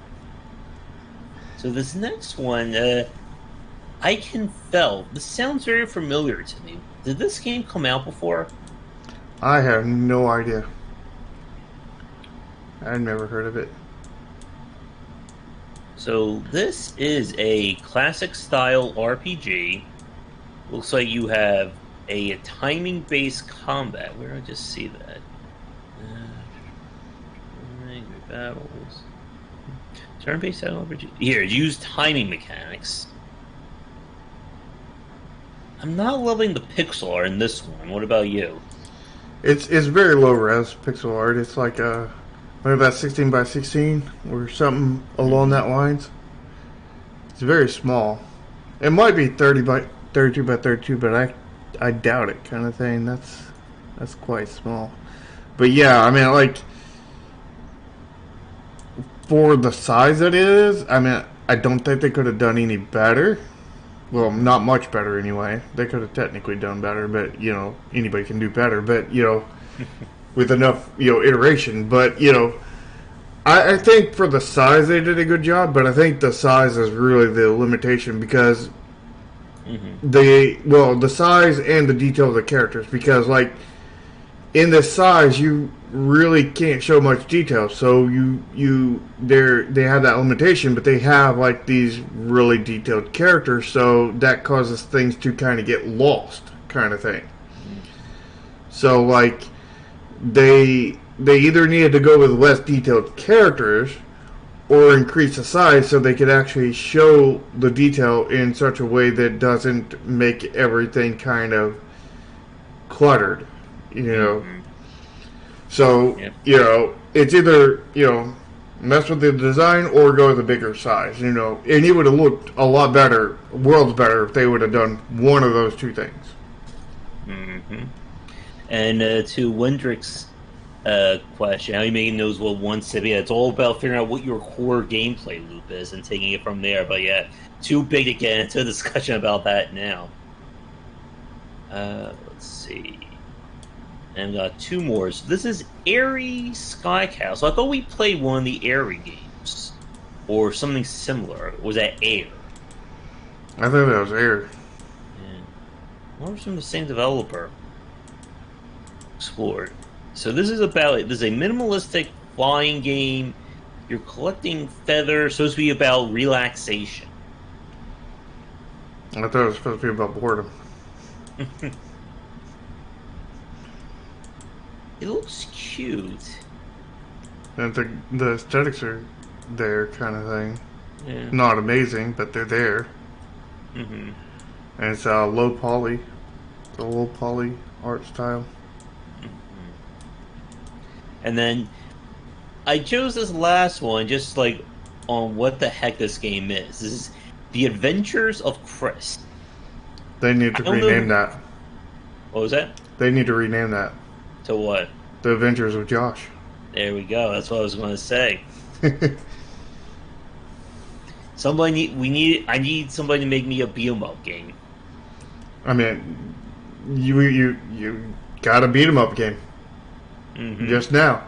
So this next one, I Can Fell. This sounds very familiar to me. Did this game come out before? I have no idea. I've never heard of it. So this is a classic style RPG. Looks like you have a timing-based combat. Where did I just see that? Battles. Turn-based style RPG. Here, use timing mechanics. I'm not loving the pixel art in this one. What about you? It's very low res pixel art. It's like maybe about 16 by 16 or something along that lines. It's very small. It might be 30 by 32 by 32, but I doubt it, kind of thing. That's quite small. But yeah, I mean, like, for the size it is, I mean, I don't think they could have done any better. Well, not much better anyway. They could have technically done better, but, you know, anybody can do better. But, you know, with enough, you know, iteration. But, you know, I think for the size they did a good job, but I think the size is really the limitation because the size and the detail of the characters, because, like, in the size you really can't show much detail, so they have that limitation, but they have like these really detailed characters, so that causes things to kind of get lost, kind of thing. So like they either needed to go with less detailed characters or increase the size so they could actually show the detail in such a way that doesn't make everything kind of cluttered, you know. So, you know, it's either, you know, mess with the design or go with a bigger size, you know. And it would have looked a lot better, worlds better, if they would have done one of those two things. And to Wendrick's question, how you making those well one city? It's all about figuring out what your core gameplay loop is and taking it from there. But yeah, too big to get into a discussion about that now. Let's see. And got two more. So this is Airy Sky Castle. I thought we played one of the Airy games. Or something similar. Was that Air? I think that was Air. Yeah. Or from the same developer. Explored. So this is about this is a minimalistic flying game. You're collecting feathers, supposed to be about relaxation. I thought it was supposed to be about boredom. It looks cute. And the aesthetics are there, kind of thing. Yeah. Not amazing, but they're there. Mm-hmm. And it's the low poly art style. And then I chose this last one just like on what the heck this game is. This is The Adventures of Chris. They need to rename that. What was that? They need to rename that. To what? The Adventures of Josh. There we go. That's what I was going to say. I need somebody to make me a beat 'em up game. I mean, you got a beat 'em up game. Mm-hmm. Just now.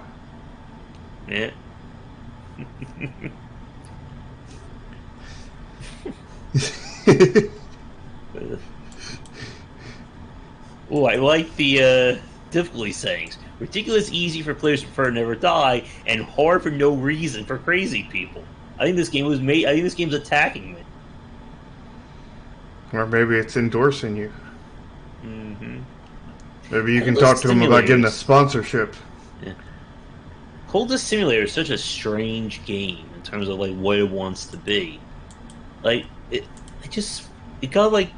Yeah. Oh, I like the difficulty settings. Ridiculous easy for players to prefer Never Die, and hard for no reason for crazy people. I think this game's attacking me. Or maybe it's endorsing you. Mm-hmm. Maybe you can talk to them about getting a sponsorship. Yeah. Cultist Simulator is such a strange game in terms of like what it wants to be. Like it got like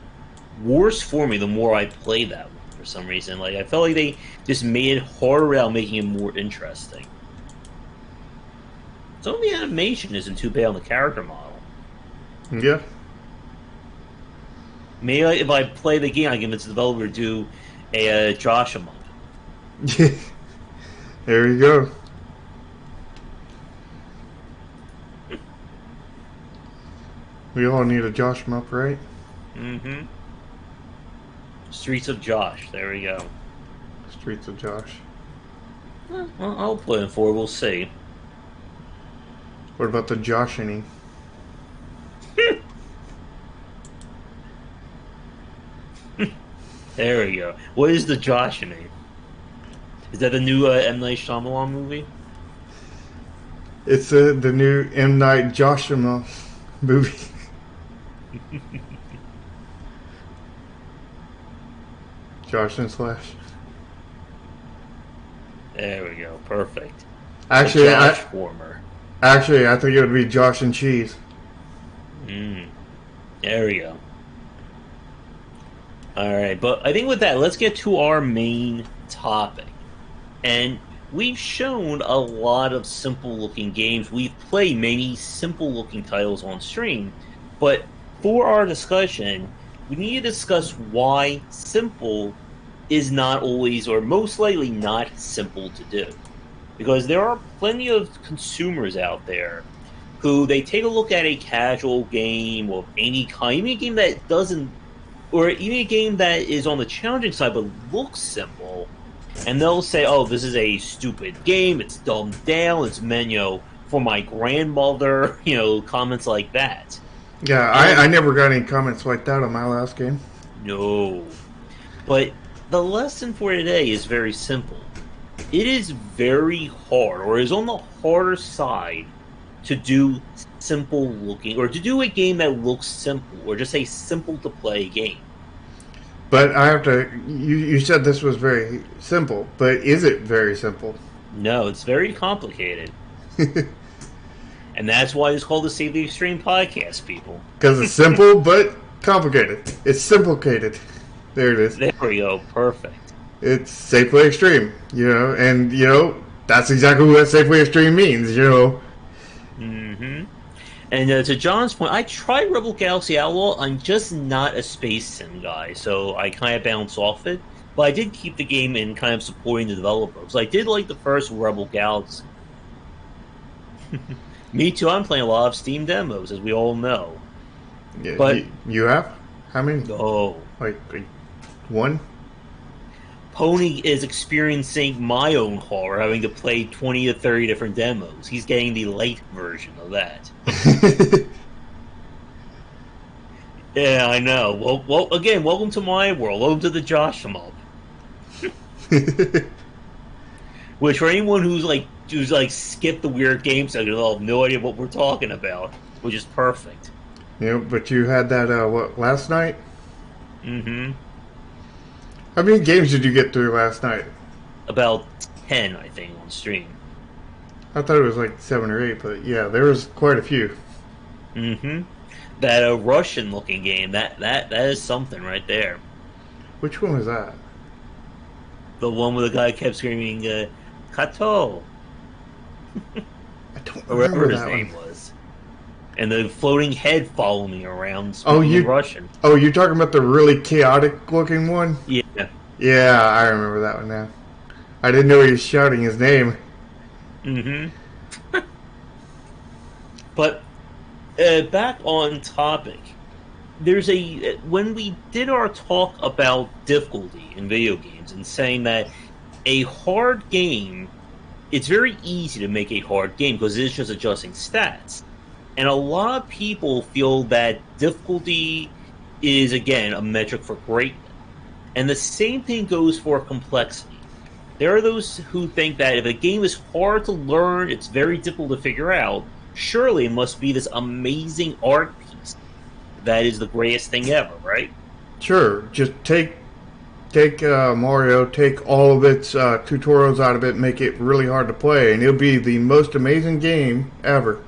worse for me the more I played that one for some reason. Like I felt like they just made it harder without making it more interesting. Some of the animation isn't too bad on the character model. Yeah. Maybe like, if I play the game, I can convince the developer to do a Josh Among. There you go. We all need a Josh Mup, right? Mm-hmm. Streets of Josh. There we go. Streets of Josh. Well, I'll put it for. We'll see. What about the Joshing? There we go. What is the Joshing? Is that the new M. Night Shyamalan movie? It's the new M. Night Joshua movie. Josh and Slash. There we go. Perfect. Actually, Josh Former. Actually, I think it would be Josh and Cheese. There we go. Alright, but I think with that, let's get to our main topic. And we've shown a lot of simple-looking games. We've played many simple-looking titles on stream. But for our discussion, we need to discuss why simple is not always, or most likely not, simple to do. Because there are plenty of consumers out there who they take a look at a casual game of any kind, even a game that doesn't, or even a game that is on the challenging side but looks simple, and they'll say, "Oh, this is a stupid game. It's dumbed down. It's meant, for my grandmother." Comments like that. Yeah, I never got any comments like that on my last game. No, but the lesson for today is very simple. It is very hard, or is on the harder side, to do simple looking, or to do a game that looks simple, or just a simple to play game. But I have to. You said this was very simple, but is it very simple? No, it's very complicated. And that's why it's called the Save the Extreme podcast, people. Because it's simple but complicated. It's simplicated. There it is. There we go. Perfect. It's Safeway Extreme, and that's exactly what Safeway Extreme means, Mm-hmm. And to John's point, I tried Rebel Galaxy Outlaw. I'm just not a space sim guy, so I kind of bounce off it. But I did keep the game in kind of supporting the developers. I did like the first Rebel Galaxy. Me too. I'm playing a lot of Steam demos, as we all know. Yeah, but you have? How many? Oh, like one? Pony is experiencing my own horror, having to play 20 to 30 different demos. He's getting the light version of that. Yeah, I know. Well, again, welcome to my world. Welcome to the Josh Mob. Which for anyone who's like skipped the weird game section, they'll have no idea what we're talking about, which is perfect. But you had that what last night? Mm-hmm. How many games did you get through last night? About 10, I think, on stream. I thought it was like 7 or 8, but yeah, there was quite a few. Mm-hmm. That Russian-looking game, that is something right there. Which one was that? The one where the guy kept screaming, "Kato," I don't or remember whatever his that name one. was, and the floating head following me around Oh, speaking in Russian. Oh, you're talking about the really chaotic looking one? Yeah. Yeah, I remember that one now. I didn't know he was shouting his name. Mm-hmm. But back on topic, there's a when we did our talk about difficulty in video games and saying that a hard game, it's very easy to make a hard game because it's just adjusting stats. And a lot of people feel that difficulty is, again, a metric for greatness. And the same thing goes for complexity. There are those who think that if a game is hard to learn, it's very difficult to figure out, surely it must be this amazing art piece that is the greatest thing ever, right? Sure, just take Mario, take all of its tutorials out of it, make it really hard to play, and it'll be the most amazing game ever.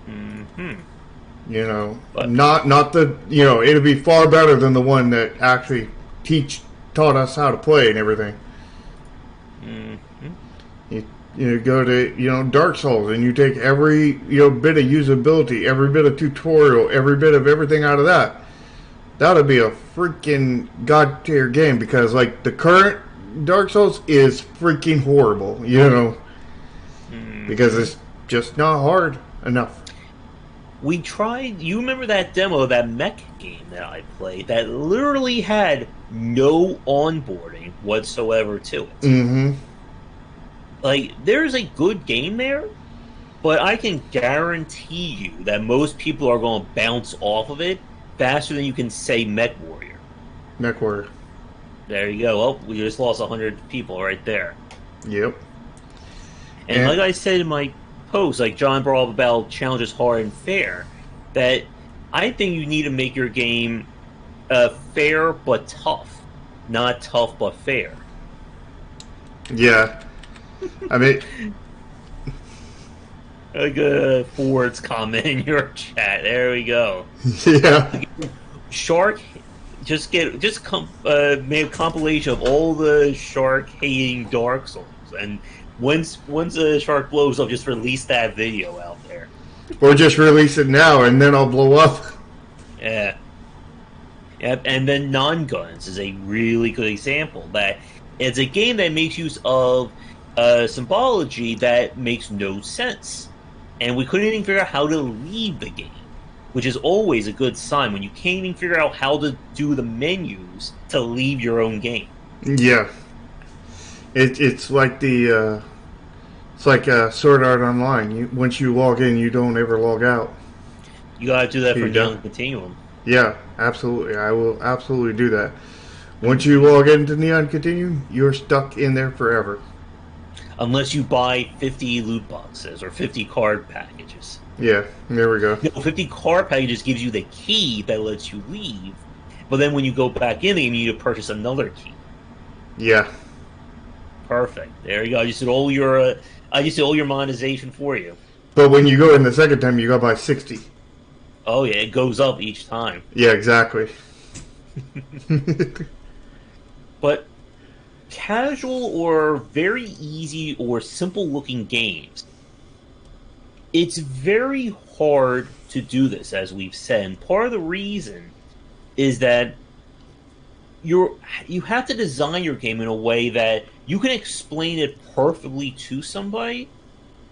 Hmm. But Not the it'll be far better than the one that actually taught us how to play and everything. hmm You go to Dark Souls and you take every bit of usability, every bit of tutorial, every bit of everything out of that. That'll be a freaking god tier game because like the current Dark Souls is freaking horrible, because it's just not hard enough. we tried. You remember that demo of that mech game that I played that literally had no onboarding whatsoever to it? Mm-hmm. Like, there's a good game there, but I can guarantee you that most people are going to bounce off of it faster than you can say Mech Warrior. Mech Warrior. There you go. Well, we just lost 100 people right there. Yep. And like I said in my post, like John brought up about challenges hard and fair, that I think you need to make your game fair but tough, not tough but fair. Yeah. I mean, like Ford's comment in your chat. There we go. yeah. Shark, made a compilation of all the shark hating Dark Souls, and once a shark blows up, just release that video out there. Or just release it now and then I'll blow up. Yeah. Yep. And then Non-Guns is a really good example. That it's a game that makes use of symbology that makes no sense, and we couldn't even figure out how to leave the game, which is always a good sign when you can't even figure out how to do the menus to leave your own game. Yeah. It's like Sword Art Online. Once you log in, you don't ever log out. You gotta do that for You Neon don't. Continuum. Yeah, absolutely. I will absolutely do that. Once you log into Neon Continuum, you're stuck in there forever. Unless you buy 50 loot boxes or 50 card packages. Yeah, there we go. No, 50 card packages gives you the key that lets you leave, but then when you go back in the game, you need to purchase another key. Yeah. Perfect. There you go. I just did all your monetization for you. But when you go in the second time, you got by 60. Oh yeah, it goes up each time. Yeah, exactly. But casual or very easy or simple looking games, it's very hard to do this, as we've said. And part of the reason is that you have to design your game in a way that you can explain it perfectly to somebody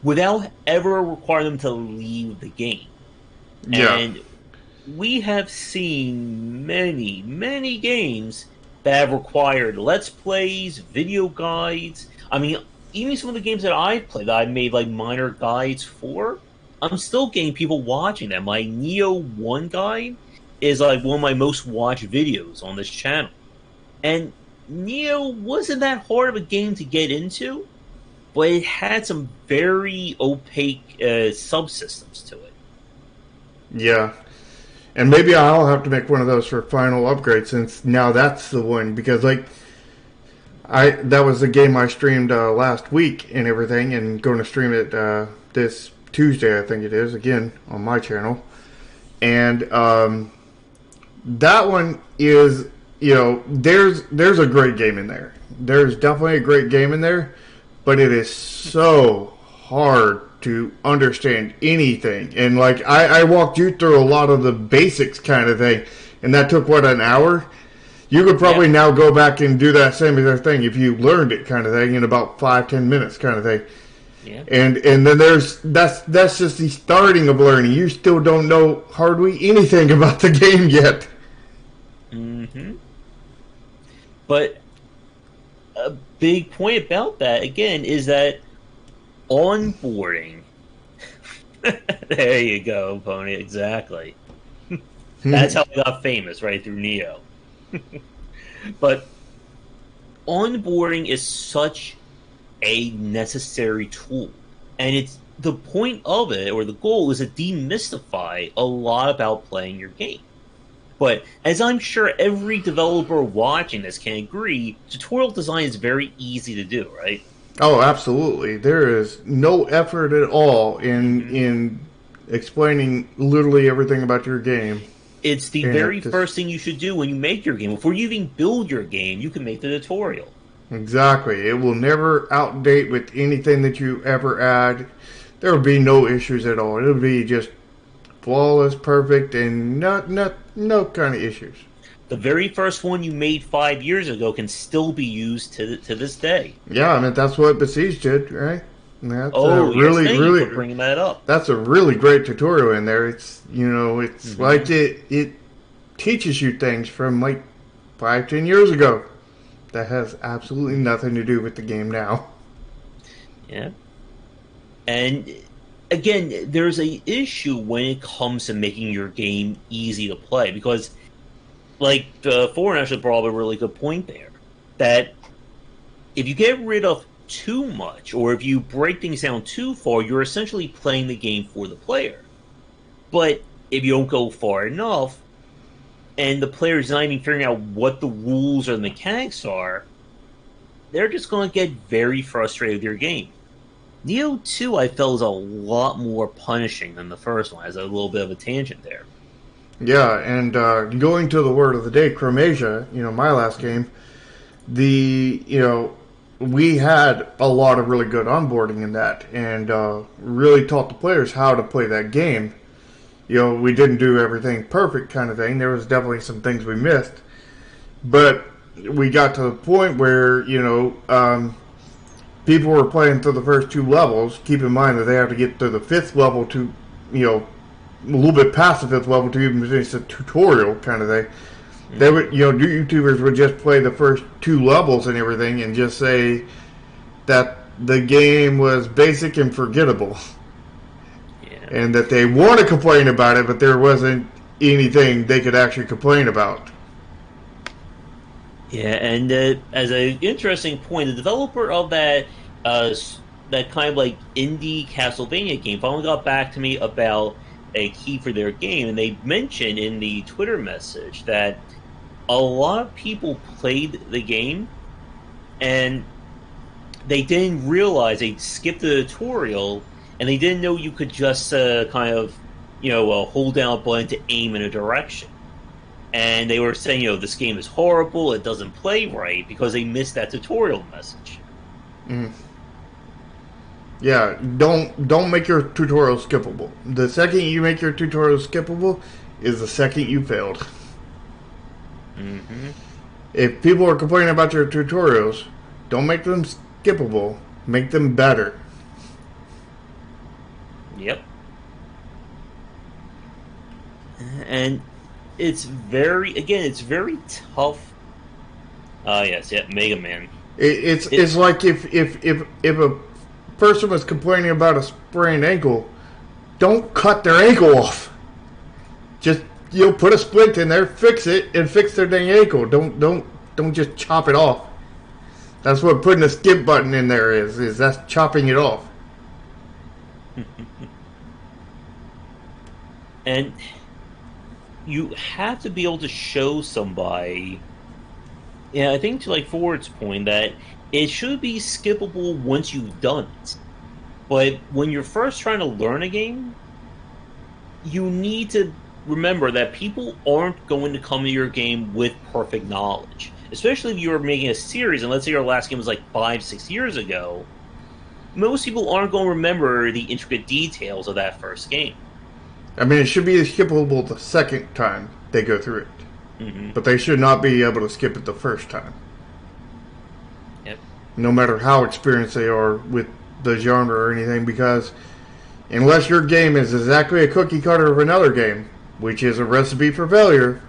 without ever requiring them to leave the game. Yeah. And we have seen many, many games that have required Let's Plays, video guides. I mean, even some of the games that I've played that I made like minor guides for, I'm still getting people watching them. My Neo 1 guide is like one of my most watched videos on this channel. And Neo wasn't that hard of a game to get into, but it had some very opaque subsystems to it. Yeah. And maybe I'll have to make one of those for final upgrade, since now that's the one, because like that was the game I streamed last week and everything, and going to stream it this Tuesday, I think it is, again on my channel. And that one is, there's a great game in there. There's definitely a great game in there, but it is so hard to understand anything. And like I walked you through a lot of the basics kind of thing, and that took an hour. You could probably now go back and do that same exact thing if you learned it kind of thing in about 5-10 minutes kind of thing. Yeah. And then that's just the starting of learning. You still don't know hardly anything about the game yet. Mm-hmm. But a big point about that, again, is that onboarding. There you go, Pony. Exactly. That's how I got famous, right, through Neo. But onboarding is such a necessary tool, and it's the point of it, or the goal, is to demystify a lot about playing your game. But as I'm sure every developer watching this can agree, tutorial design is very easy to do, right? Oh, absolutely. There is no effort at all in explaining literally everything about your game. It's the very first thing you should do when you make your game. Before you even build your game, you can make the tutorial. Exactly. It will never outdate with anything that you ever add. There will be no issues at all. It'll be just flawless, perfect, and no kind of issues. The very first one you made 5 years ago can still be used to this day. Yeah, I mean, that's what Besiege did, right? That's really, thank you for bringing that up. That's a really great tutorial in there. It's it's like it teaches you things from like 5-10 years ago that has absolutely nothing to do with the game now. Yeah, and again, there's a issue when it comes to making your game easy to play, because, like, Foreign actually brought up a really good point there, that if you get rid of too much, or if you break things down too far, you're essentially playing the game for the player. But if you don't go far enough, and the player's not even figuring out what the rules or the mechanics are, they're just going to get very frustrated with your game. Neo 2, I felt, is a lot more punishing than the first one. Has a little bit of a tangent there. Yeah, and going to the word of the day, Chromasia, my last game, we had a lot of really good onboarding in that, and really taught the players how to play that game. We didn't do everything perfect kind of thing. There was definitely some things we missed. But we got to the point where, people were playing through the first 2 levels. Keep in mind that they have to get to the 5th level to, a little bit past the 5th level to even finish the tutorial kind of thing. They would, YouTubers would just play the first 2 levels and everything and just say that the game was basic and forgettable. Yeah. And that they want to complain about it, but there wasn't anything they could actually complain about. Yeah, and as an interesting point, the developer of that kind of like indie Castlevania game finally got back to me about a key for their game, and they mentioned in the Twitter message that a lot of people played the game and they didn't realize, they skipped the tutorial, and they didn't know you could just kind of hold down a button to aim in a direction. And they were saying, this game is horrible, it doesn't play right, because they missed that tutorial message. Yeah, don't make your tutorial skippable. The second you make your tutorial skippable is the second you failed. If people are complaining about your tutorials, don't make them skippable. Make them better. Yep. And it's very tough. Yes, Mega Man. It's like if a person was complaining about a sprained ankle, don't cut their ankle off. Just put a splint in there, fix it, and fix their dang ankle. Don't just chop it off. That's what putting a skip button in there is that's chopping it off. And you have to be able to show somebody, I think to like Ford's point, that it should be skippable once you've done it. But when you're first trying to learn a game, you need to remember that people aren't going to come to your game with perfect knowledge. Especially if you're making a series, and let's say your last game was like 5-6 years ago, most people aren't going to remember the intricate details of that first game. I mean, it should be skippable the second time they go through it. Mm-hmm. But they should not be able to skip it the first time. Yep. No matter how experienced they are with the genre or anything, because unless your game is exactly a cookie cutter of another game, which is a recipe for failure,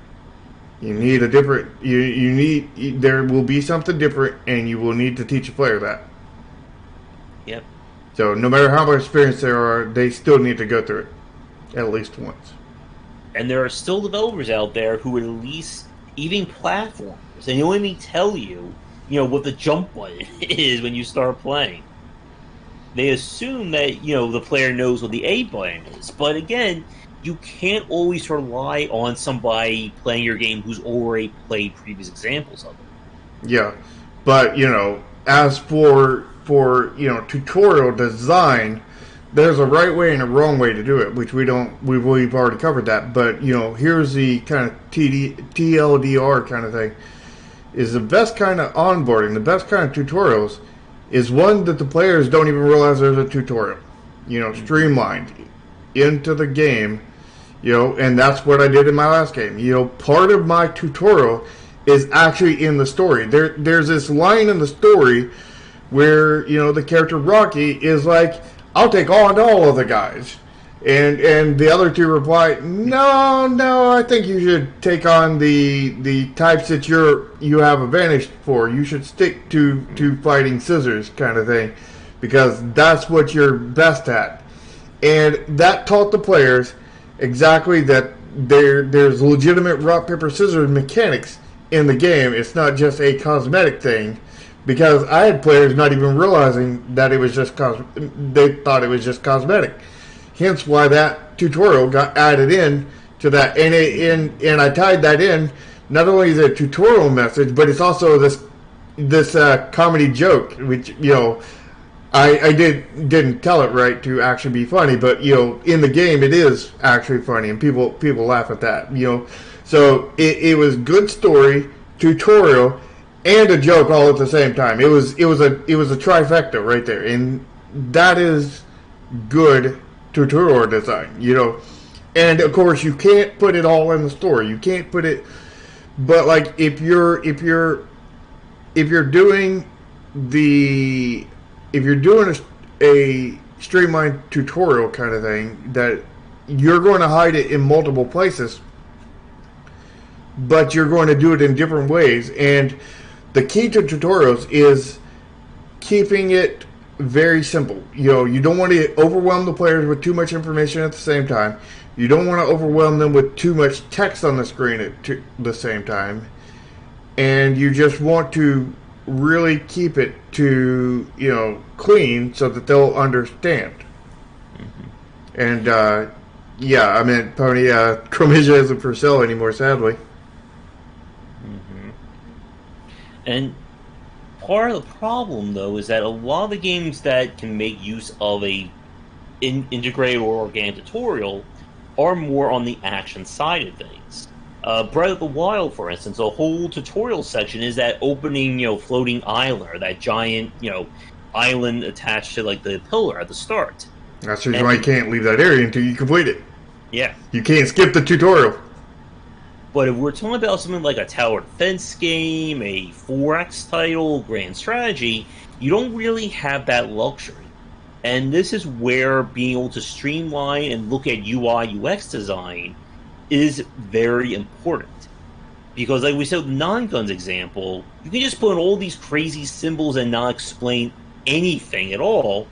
you need a different. There will be something different, and you will need to teach a player that. Yep. So no matter how much experience there are, they still need to go through it at least once. And there are still developers out there who at least, even platformers, and they only tell you, what the jump button is when you start playing. They assume that, the player knows what the A button is. But again, you can't always rely on somebody playing your game who's already played previous examples of it. Yeah. But, as for tutorial design, there's a right way and a wrong way to do it, which we've already covered that. But, here's the kind of TLDR kind of thing. Is the best kind of onboarding, the best kind of tutorials, is one that the players don't even realize there's a tutorial. Streamlined into the game, and that's what I did in my last game. Part of my tutorial is actually in the story. There's this line in the story where, the character Rocky is like, I'll take on all of the guys. And the other two reply, no, I think you should take on the types that you have advantage for. You should stick to fighting scissors kind of thing, because that's what you're best at. And that taught the players exactly that there's legitimate rock, paper, scissors mechanics in the game. It's not just a cosmetic thing, because I had players not even realizing that it was just they thought it was just cosmetic. Hence why that tutorial got added in to that, and I tied that in. Not only is it a tutorial message, but it's also this comedy joke, which I didn't tell it right to actually be funny, but in the game it is actually funny, and people laugh at that. So it was good story, tutorial, and a joke all at the same time. It was a trifecta right there, and that is good tutorial design, and of course you can't put it all in the story. You can't put it, but like if you're doing a streamlined tutorial kind of thing, that you're going to hide it in multiple places, but you're going to do it in different ways. And the key to tutorials is keeping it very simple. You don't want to overwhelm the players with too much information at the same time. You don't want to overwhelm them with too much text on the screen at the same time. And you just want to really keep it to, clean so that they'll understand. Mm-hmm. And, Pony, Chromasia isn't for sale anymore, sadly. Mm-hmm. And part of the problem, though, is that a lot of the games that can make use of a integrated or organic tutorial are more on the action side of things. Breath of the Wild, for instance, a whole tutorial section is that opening, floating island, or that giant, island attached to like the pillar at the start. That's the reason why you can't leave that area until you complete it. Yeah. You can't skip the tutorial. But if we're talking about something like a tower defense game, a 4X title, grand strategy, you don't really have that luxury. And this is where being able to streamline and look at UI, UX design is very important. Because like we said with the non-guns example, you can just put in all these crazy symbols and not explain anything at all,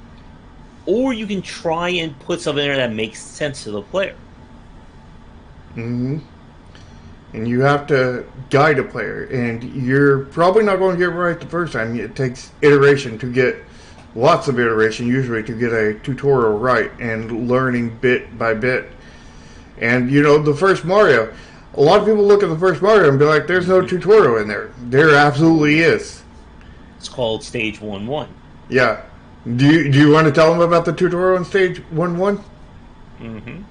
or you can try and put something in there that makes sense to the player. Mm-hmm. and you have to guide a player, and you're probably not going to get it right the first time. It takes iteration to get lots of iteration, usually, to get a tutorial right and learning bit by bit. And the first Mario, a lot of people look at the first Mario and be like, "There's no tutorial in there." There absolutely is. It's called Stage 1-1. Yeah. Do you want to tell them about the tutorial in Stage 1-1? Mm-hmm.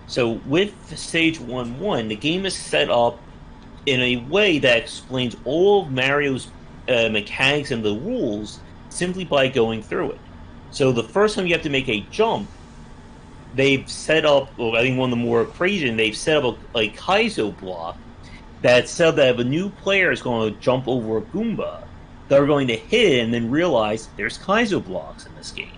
So with Stage 1-1, the game is set up in a way that explains all of Mario's mechanics and the rules simply by going through it. So the first time you have to make a jump, they've set up, well, I think one of the more crazy, they've set up a Kaizo block that said that if a new player is going to jump over a Goomba, they're going to hit it and then realize there's Kaizo blocks in this game.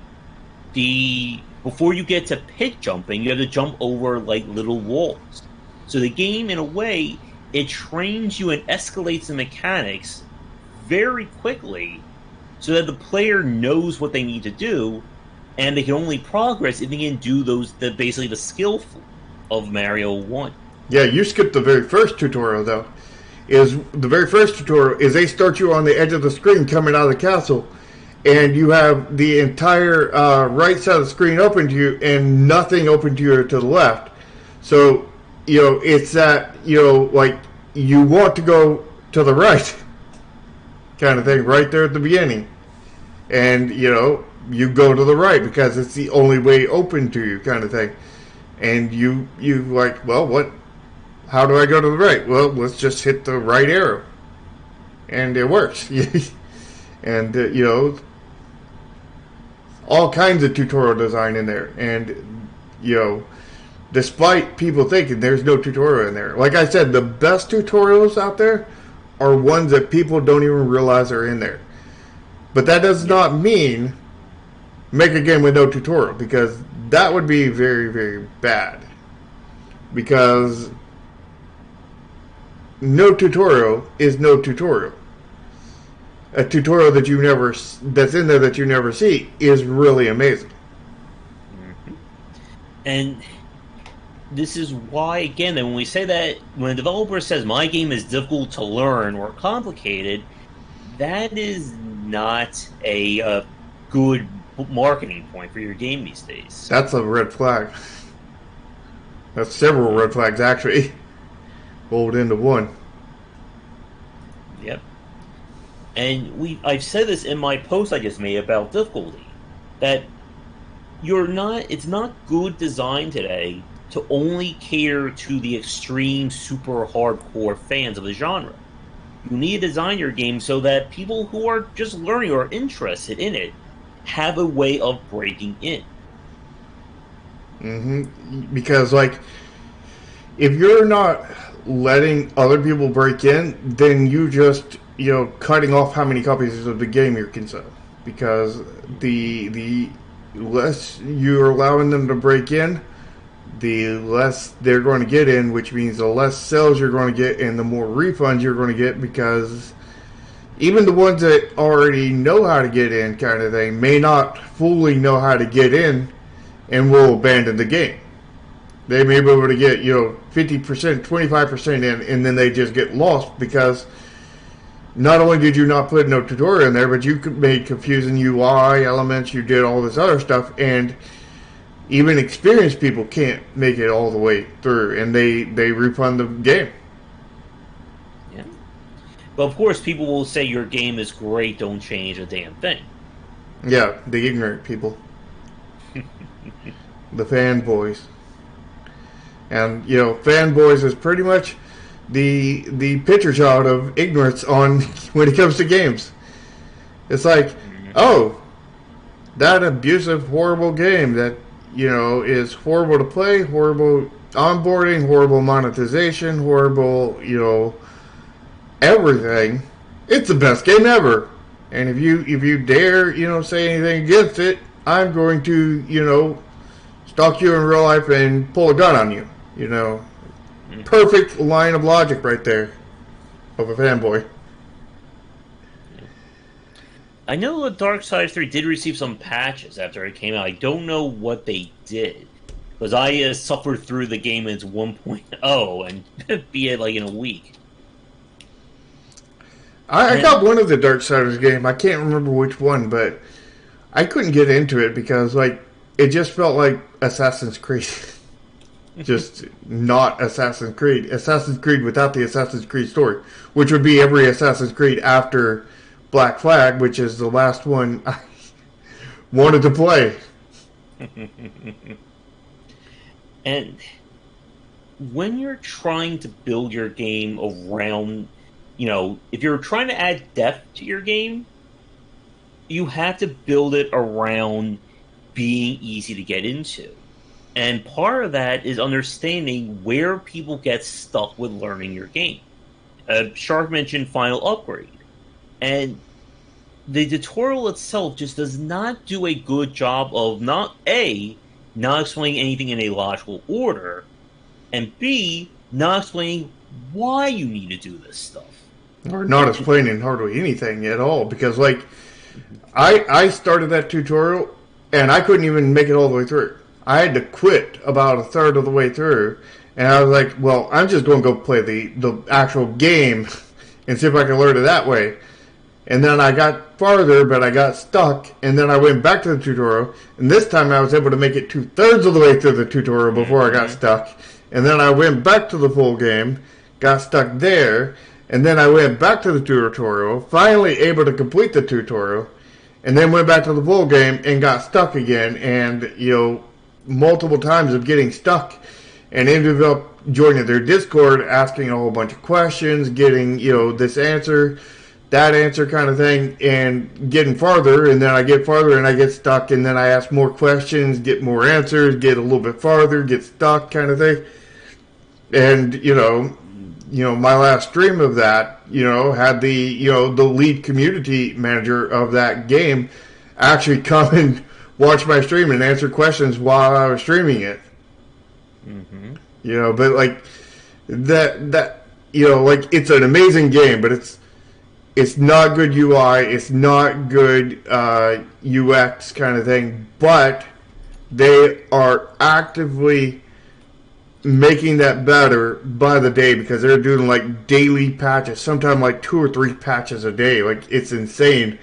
Before you get to pit jumping, you have to jump over like little walls. So the game, in a way, it trains you and escalates the mechanics very quickly so that the player knows what they need to do, and they can only progress if they can do basically the skill of Mario 1. Yeah, you skipped the very first tutorial, though. The very first tutorial is they start you on the edge of the screen coming out of the castle, and you have the entire right side of the screen open to you and nothing open to you to the left. So, it's that, like, you want to go to the right kind of thing right there at the beginning. And, you go to the right because it's the only way open to you kind of thing. And you like, well, how do I go to the right? Well, let's just hit the right arrow. And it works. And, all kinds of tutorial design in there. And, despite people thinking there's no tutorial in there. Like I said, the best tutorials out there are ones that people don't even realize are in there. But that does not mean make a game with no tutorial, because that would be very, very bad. Because no tutorial is no tutorial. A tutorial that's in there that you never see is really amazing. Mm-hmm. And this is why, again, that when we say that, when a developer says my game is difficult to learn or complicated, that is not a good marketing point for your game these days. That's a red flag. That's several red flags, actually, rolled into one. Yep. And I've said this in my post I just made about difficulty, that it's not good design today to only cater to the extreme, super hardcore fans of the genre. You need to design your game so that people who are just learning or interested in it have a way of breaking in. Mm-hmm. Because, like, if you're not letting other people break in, then you just, cutting off how many copies of the game you can sell. Because the less you're allowing them to break in, the less they're going to get in, which means the less sales you're going to get and the more refunds you're going to get, because even the ones that already know how to get in kind of thing may not fully know how to get in and will abandon the game. They may be able to get, 50%, 25% in, and then they just get lost because not only did you not put no tutorial in there, but you made confusing UI elements, you did all this other stuff, and even experienced people can't make it all the way through, and they refund the game. Yeah. But of course, people will say your game is great, don't change a damn thing. Yeah, the ignorant people. The fanboys. And, fanboys is pretty much the picture shot of ignorance on when it comes to games. It's like, oh, that abusive, horrible game that, is horrible to play, horrible onboarding, horrible monetization, horrible, everything. It's the best game ever. And if you dare, say anything against it, I'm going to, stalk you in real life and pull a gun on you. Perfect line of logic right there of a fanboy. I know that Darksiders 3 did receive some patches after it came out. I don't know what they did. Because I suffered through the game as 1.0 and beat it like in a week. I got one of the Darksiders game. I can't remember which one, but I couldn't get into it because like it just felt like Assassin's Creed. Just not Assassin's Creed. Assassin's Creed without the Assassin's Creed story, which would be every Assassin's Creed after Black Flag, which is the last one I wanted to play. And when you're trying to build your game around, if you're trying to add depth to your game, you have to build it around being easy to get into. And part of that is understanding where people get stuck with learning your game. Shark mentioned Final Upgrade. And the tutorial itself just does not do a good job of not explaining anything in a logical order, and B, not explaining why you need to do this stuff. Or not explaining hardly anything at all, because, like, I started that tutorial, and I couldn't even make it all the way through. I had to quit about a third of the way through, and I was like, well, I'm just going to go play the actual game and see if I can learn it that way. And then I got farther, but I got stuck, and then I went back to the tutorial, and this time I was able to make it 2/3 of the way through the tutorial before I got stuck. And then I went back to the full game, got stuck there, and then I went back to the tutorial, finally able to complete the tutorial, and then went back to the full game and got stuck again, and, multiple times of getting stuck, and ended up joining their Discord, asking a whole bunch of questions, getting, this answer, that answer kind of thing, and getting farther, and then I get farther and I get stuck, and then I ask more questions, get more answers, get a little bit farther, get stuck kind of thing. And, my last stream of that, had the lead community manager of that game actually come and watch my stream and answer questions while I was streaming it. Mm-hmm. But like that, like it's an amazing game, but it's not good UI, it's not good UX kind of thing, but they are actively making that better by the day because they're doing like daily patches, sometimes like 2 or 3 patches a day. Like it's insane.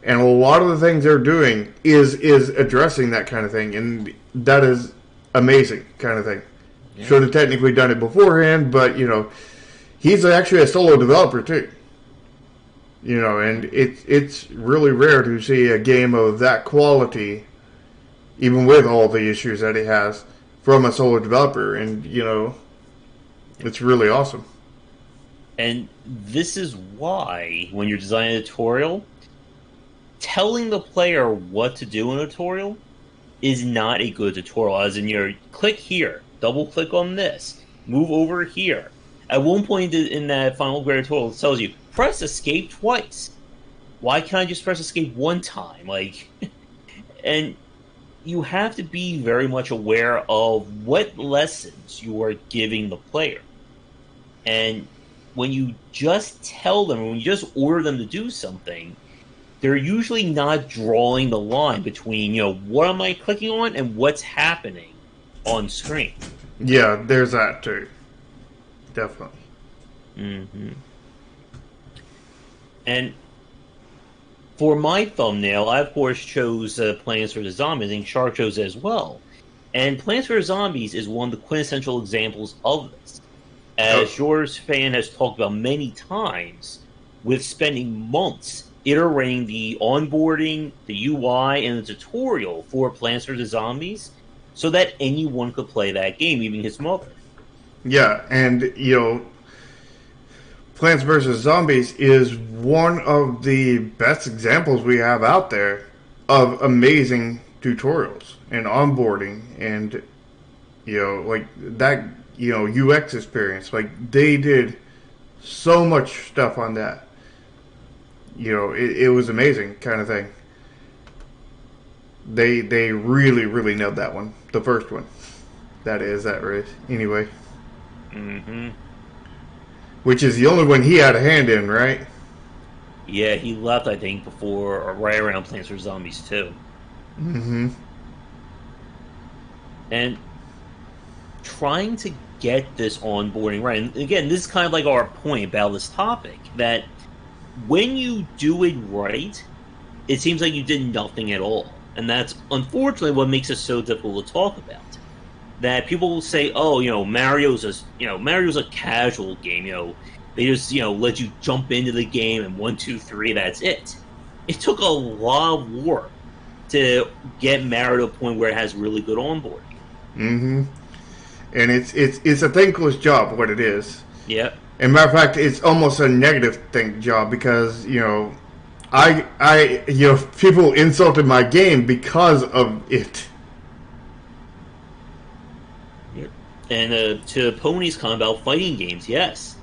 And a lot of the things they're doing is addressing that kind of thing, and that is amazing kind of thing. Yeah. Should have technically done it beforehand, but he's actually a solo developer too. And it's really rare to see a game of that quality, even with all the issues that he has, from a solo developer, and it's really awesome. And this is why when you're designing a tutorial, telling the player what to do in a tutorial is not a good tutorial. As in, click here, double click on this, move over here. At one point in that Final Upgrade tutorial, it tells you press escape twice. Why can't I just press escape one time? And you have to be very much aware of what lessons you are giving the player. And when you just tell them, when you just order them to do something, they're usually not drawing the line between, what am I clicking on and what's happening on screen. Yeah, there's that too. Definitely. Mm-hmm. And for my thumbnail, I of course chose Plants vs. Zombies, and Shark chose it as well. And Plants vs. Zombies is one of the quintessential examples of this. As yours fan has talked about many times, with spending months iterating the onboarding, the UI, and the tutorial for Plants vs. Zombies so that anyone could play that game, even his mother. Yeah, and, Plants vs. Zombies is one of the best examples we have out there of amazing tutorials and onboarding and, like that, UX experience. Like, they did so much stuff on that. It was amazing kind of thing. They really, really nailed that one. The first one. That right. Anyway. Mm-hmm. Which is the only one he had a hand in, right? Yeah, he left, I think, before or right around Plants vs. Zombies 2. Mm-hmm. And trying to get this onboarding right. And again, this is kind of like our point about this topic, that when you do it right, it seems like you did nothing at all. And that's unfortunately what makes it so difficult to talk about. That people will say, "Oh, Mario's a casual game. They just let you jump into the game and 1, 2, 3. That's it." It took a lot of work to get Mario to a point where it has really good onboarding. Mm-hmm. And it's a thankless job, what it is. Yeah. And matter of fact, it's almost a negative job because I people insulted my game because of it. And to Pony's comment about fighting games, yes.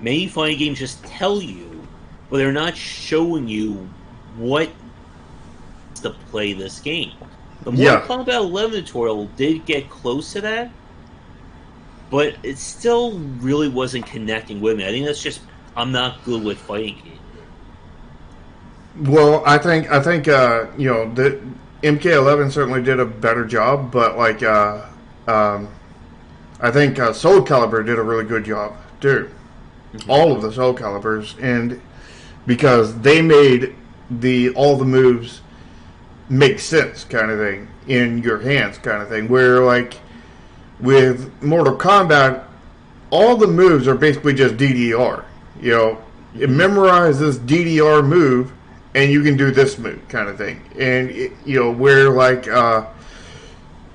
Many fighting games just tell you, but they're not showing you what to play this game. The Mortal Kombat 11 tutorial did get close to that, but it still really wasn't connecting with me. I think that's just, I'm not good with fighting games. Well, I think the MK11 certainly did a better job, but I think Soul Calibur did a really good job too. Mm-hmm. All of the Soul Caliburs, and because they made all the moves make sense, kind of thing, in your hands, kind of thing. Where with Mortal Kombat, all the moves are basically just DDR. You memorize this DDR move, and you can do this move, kind of thing. And where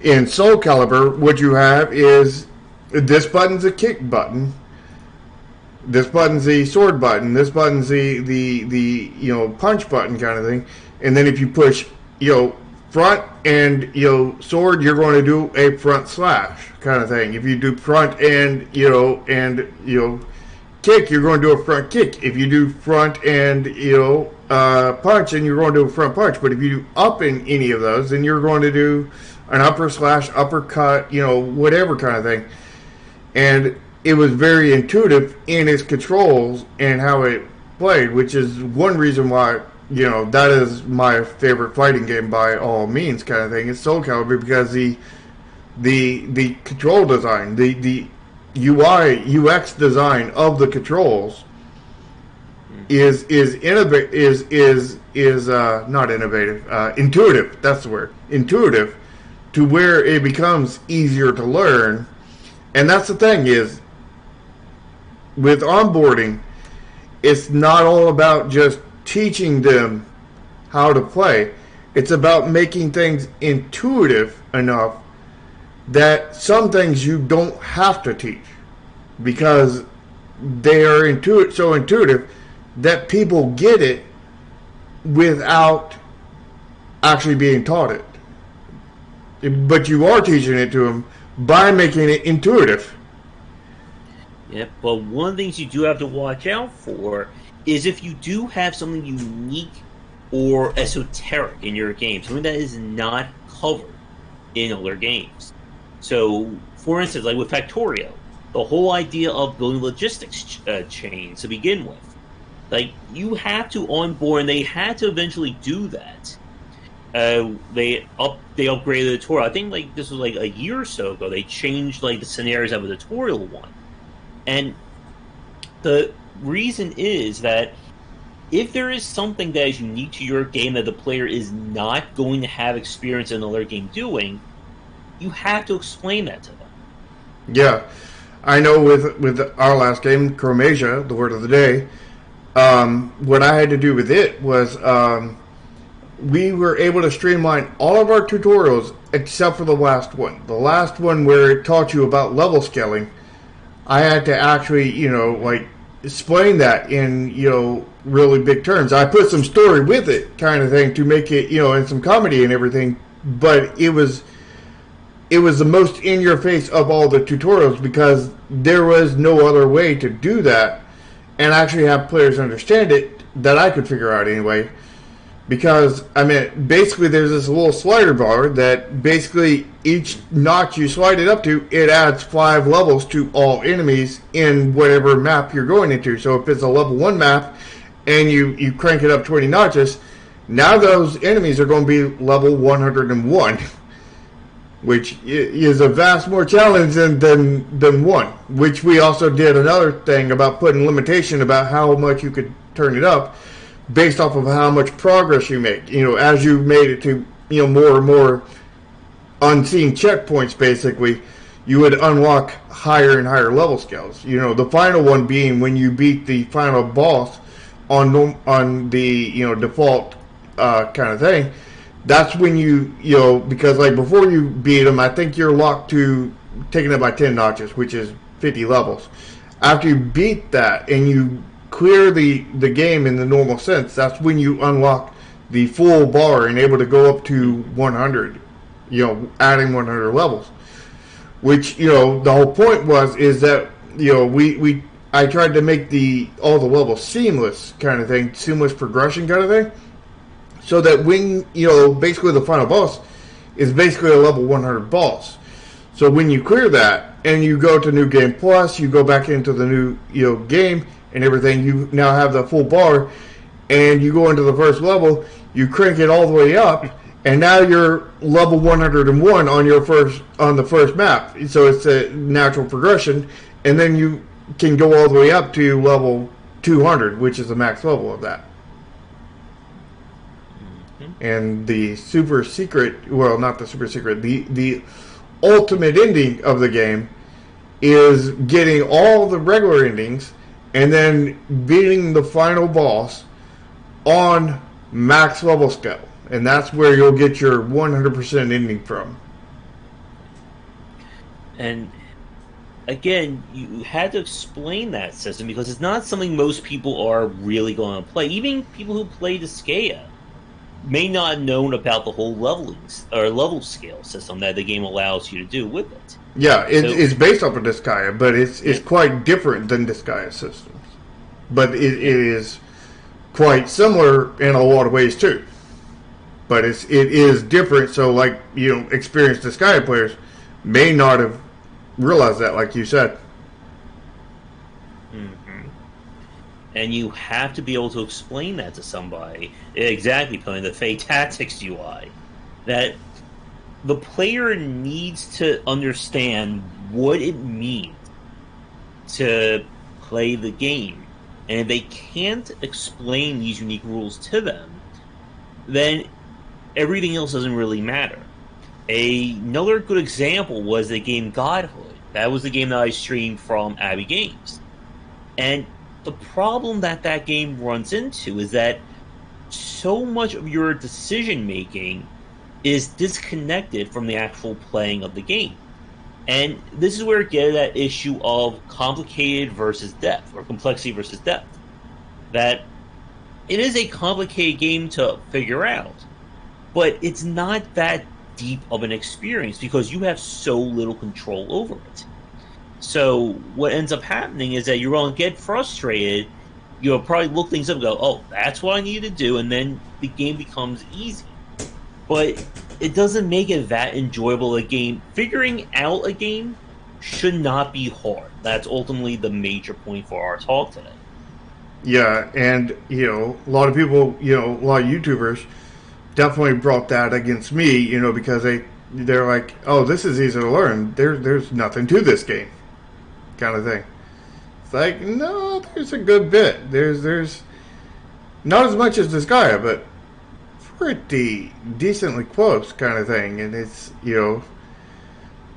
in Soul Calibur, what you have is this button's a kick button. This button's the sword button. This button's the punch button, kind of thing. And then if you push front and sword, you're going to do a front slash, kind of thing. If you do front and kick, you're going to do a front kick. If you do front and punch, then you're going to do a front punch. But if you do up in any of those, then you're going to do an upper slash, uppercut, whatever kind of thing. And it was very intuitive in its controls and how it played, which is one reason why that is my favorite fighting game by all means, kind of thing. It's Soul Calibur because the control design, the UI UX design of the controls is not innovative, intuitive. That's the word, intuitive, to where it becomes easier to learn. And that's the thing is, with onboarding, it's not all about just teaching them how to play. It's about making things intuitive enough that some things you don't have to teach, because they are so intuitive that people get it without actually being taught it. But you are teaching it to them by making it intuitive. Yep, but one of the things you do have to watch out for is if you do have something unique or esoteric in your game, something that is not covered in other games. So, for instance, like with Factorio, the whole idea of building logistics chains to begin with. You have to onboard, and they had to eventually do that. They upgraded the tutorial. I think this was a year or so ago. They changed the scenarios of the tutorial one, and the reason is that if there is something that is unique to your game that the player is not going to have experience in another game doing, you have to explain that to them. Yeah, I know with our last game, Chromasia, the word of the day, what I had to do with it was we were able to streamline all of our tutorials except for the last one. The last one where it taught you about level scaling, I had to actually, explain that in, really big terms. I put some story with it, kind of thing, to make it, and some comedy and everything, but it was the most in your face of all the tutorials, because there was no other way to do that and actually have players understand it that I could figure out anyway. Because, basically there's this little slider bar that basically each notch you slide it up to, it adds 5 levels to all enemies in whatever map you're going into. So if it's a level 1 map and you crank it up 20 notches, now those enemies are going to be level 101. which is a vast more challenge than 1. Which we also did another thing about putting limitation about how much you could turn it up, based off of how much progress you make. As you made it to more and more unseen checkpoints, basically, you would unlock higher and higher level scales. The final one being when you beat the final boss on the default kind of thing. That's when because like before you beat them, I think you're locked to taking it by 10 notches, which is 50 levels. After you beat that and you clear the game in the normal sense, that's when you unlock the full bar and able to go up to 100. Adding 100 levels. Which the whole point is that I tried to make all the levels seamless kind of thing, seamless progression kind of thing, so that when basically the final boss is basically a level 100 boss. So when you clear that and you go to New Game Plus, you go back into the new game and everything, you now have the full bar, and you go into the first level, you crank it all the way up. And now you're level 101 on the first map. So it's a natural progression. And then you can go all the way up to level 200, which is the max level of that. Mm-hmm. And the super secret, well, not the super secret, the ultimate ending of the game is getting all the regular endings and then beating the final boss on max level scale. And that's where you'll get your 100% ending from. And again, you had to explain that system because it's not something most people are really going to play. Even people who play Disgaea may not have known about the whole level scale system that the game allows you to do with it. Yeah, it's based off of Disgaea, but it's quite different than Disgaea systems. But it is quite similar in a lot of ways too. But it is different, so like, experienced Disgaea players may not have realized that, like you said. Mm-hmm. And you have to be able to explain that to somebody. Exactly, playing the Fate Tactics UI. That the player needs to understand what it means to play the game. And if they can't explain these unique rules to them, then everything else doesn't really matter. Another good example was the game Godhood. That was the game that I streamed from Abbey Games. And the problem that game runs into is that so much of your decision-making is disconnected from the actual playing of the game. And this is where you get that issue of complicated versus depth, or complexity versus depth. That it is a complicated game to figure out, but it's not that deep of an experience because you have so little control over it. So what ends up happening is that you're going to get frustrated. You'll probably look things up and go, oh, that's what I need to do, and then the game becomes easy. But it doesn't make it that enjoyable a game. Figuring out a game should not be hard. That's ultimately the major point for our talk today. Yeah, and, a lot of people, a lot of YouTubers definitely brought that against me, because they're like, oh, this is easy to learn. There's nothing to this game, kind of thing. It's like, no, there's a good bit. There's not as much as Disgaea, but pretty decently close, kind of thing. And it's,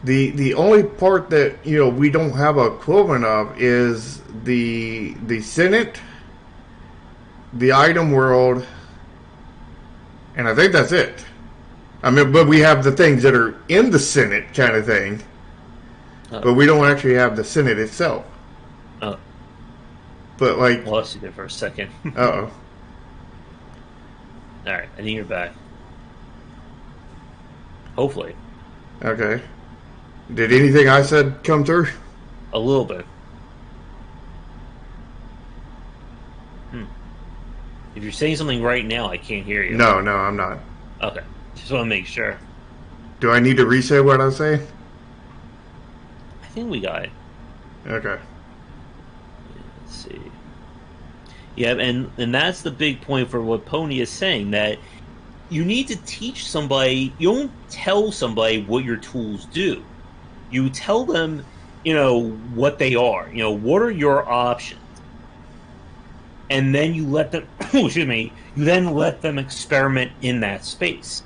the only part that we don't have a equivalent of is the Senate, the item world. And I think that's it. I mean, but we have the things that are in the Senate kind of thing. Oh. But we don't actually have the Senate itself. Oh. But like... Lost you there for a second. Uh-oh. Alright, I think you're back. Hopefully. Okay. Did anything I said come through? A little bit. If you're saying something right now, I can't hear you. No, I'm not. Okay. Just want to make sure. Do I need to re-say what I'm saying? I think we got it. Okay. Let's see. Yeah, and that's the big point for what Pony is saying, that you need to teach somebody. You don't tell somebody what your tools do. You tell them, what they are. What are your options, and then you let them. Excuse me. You then let them experiment in that space.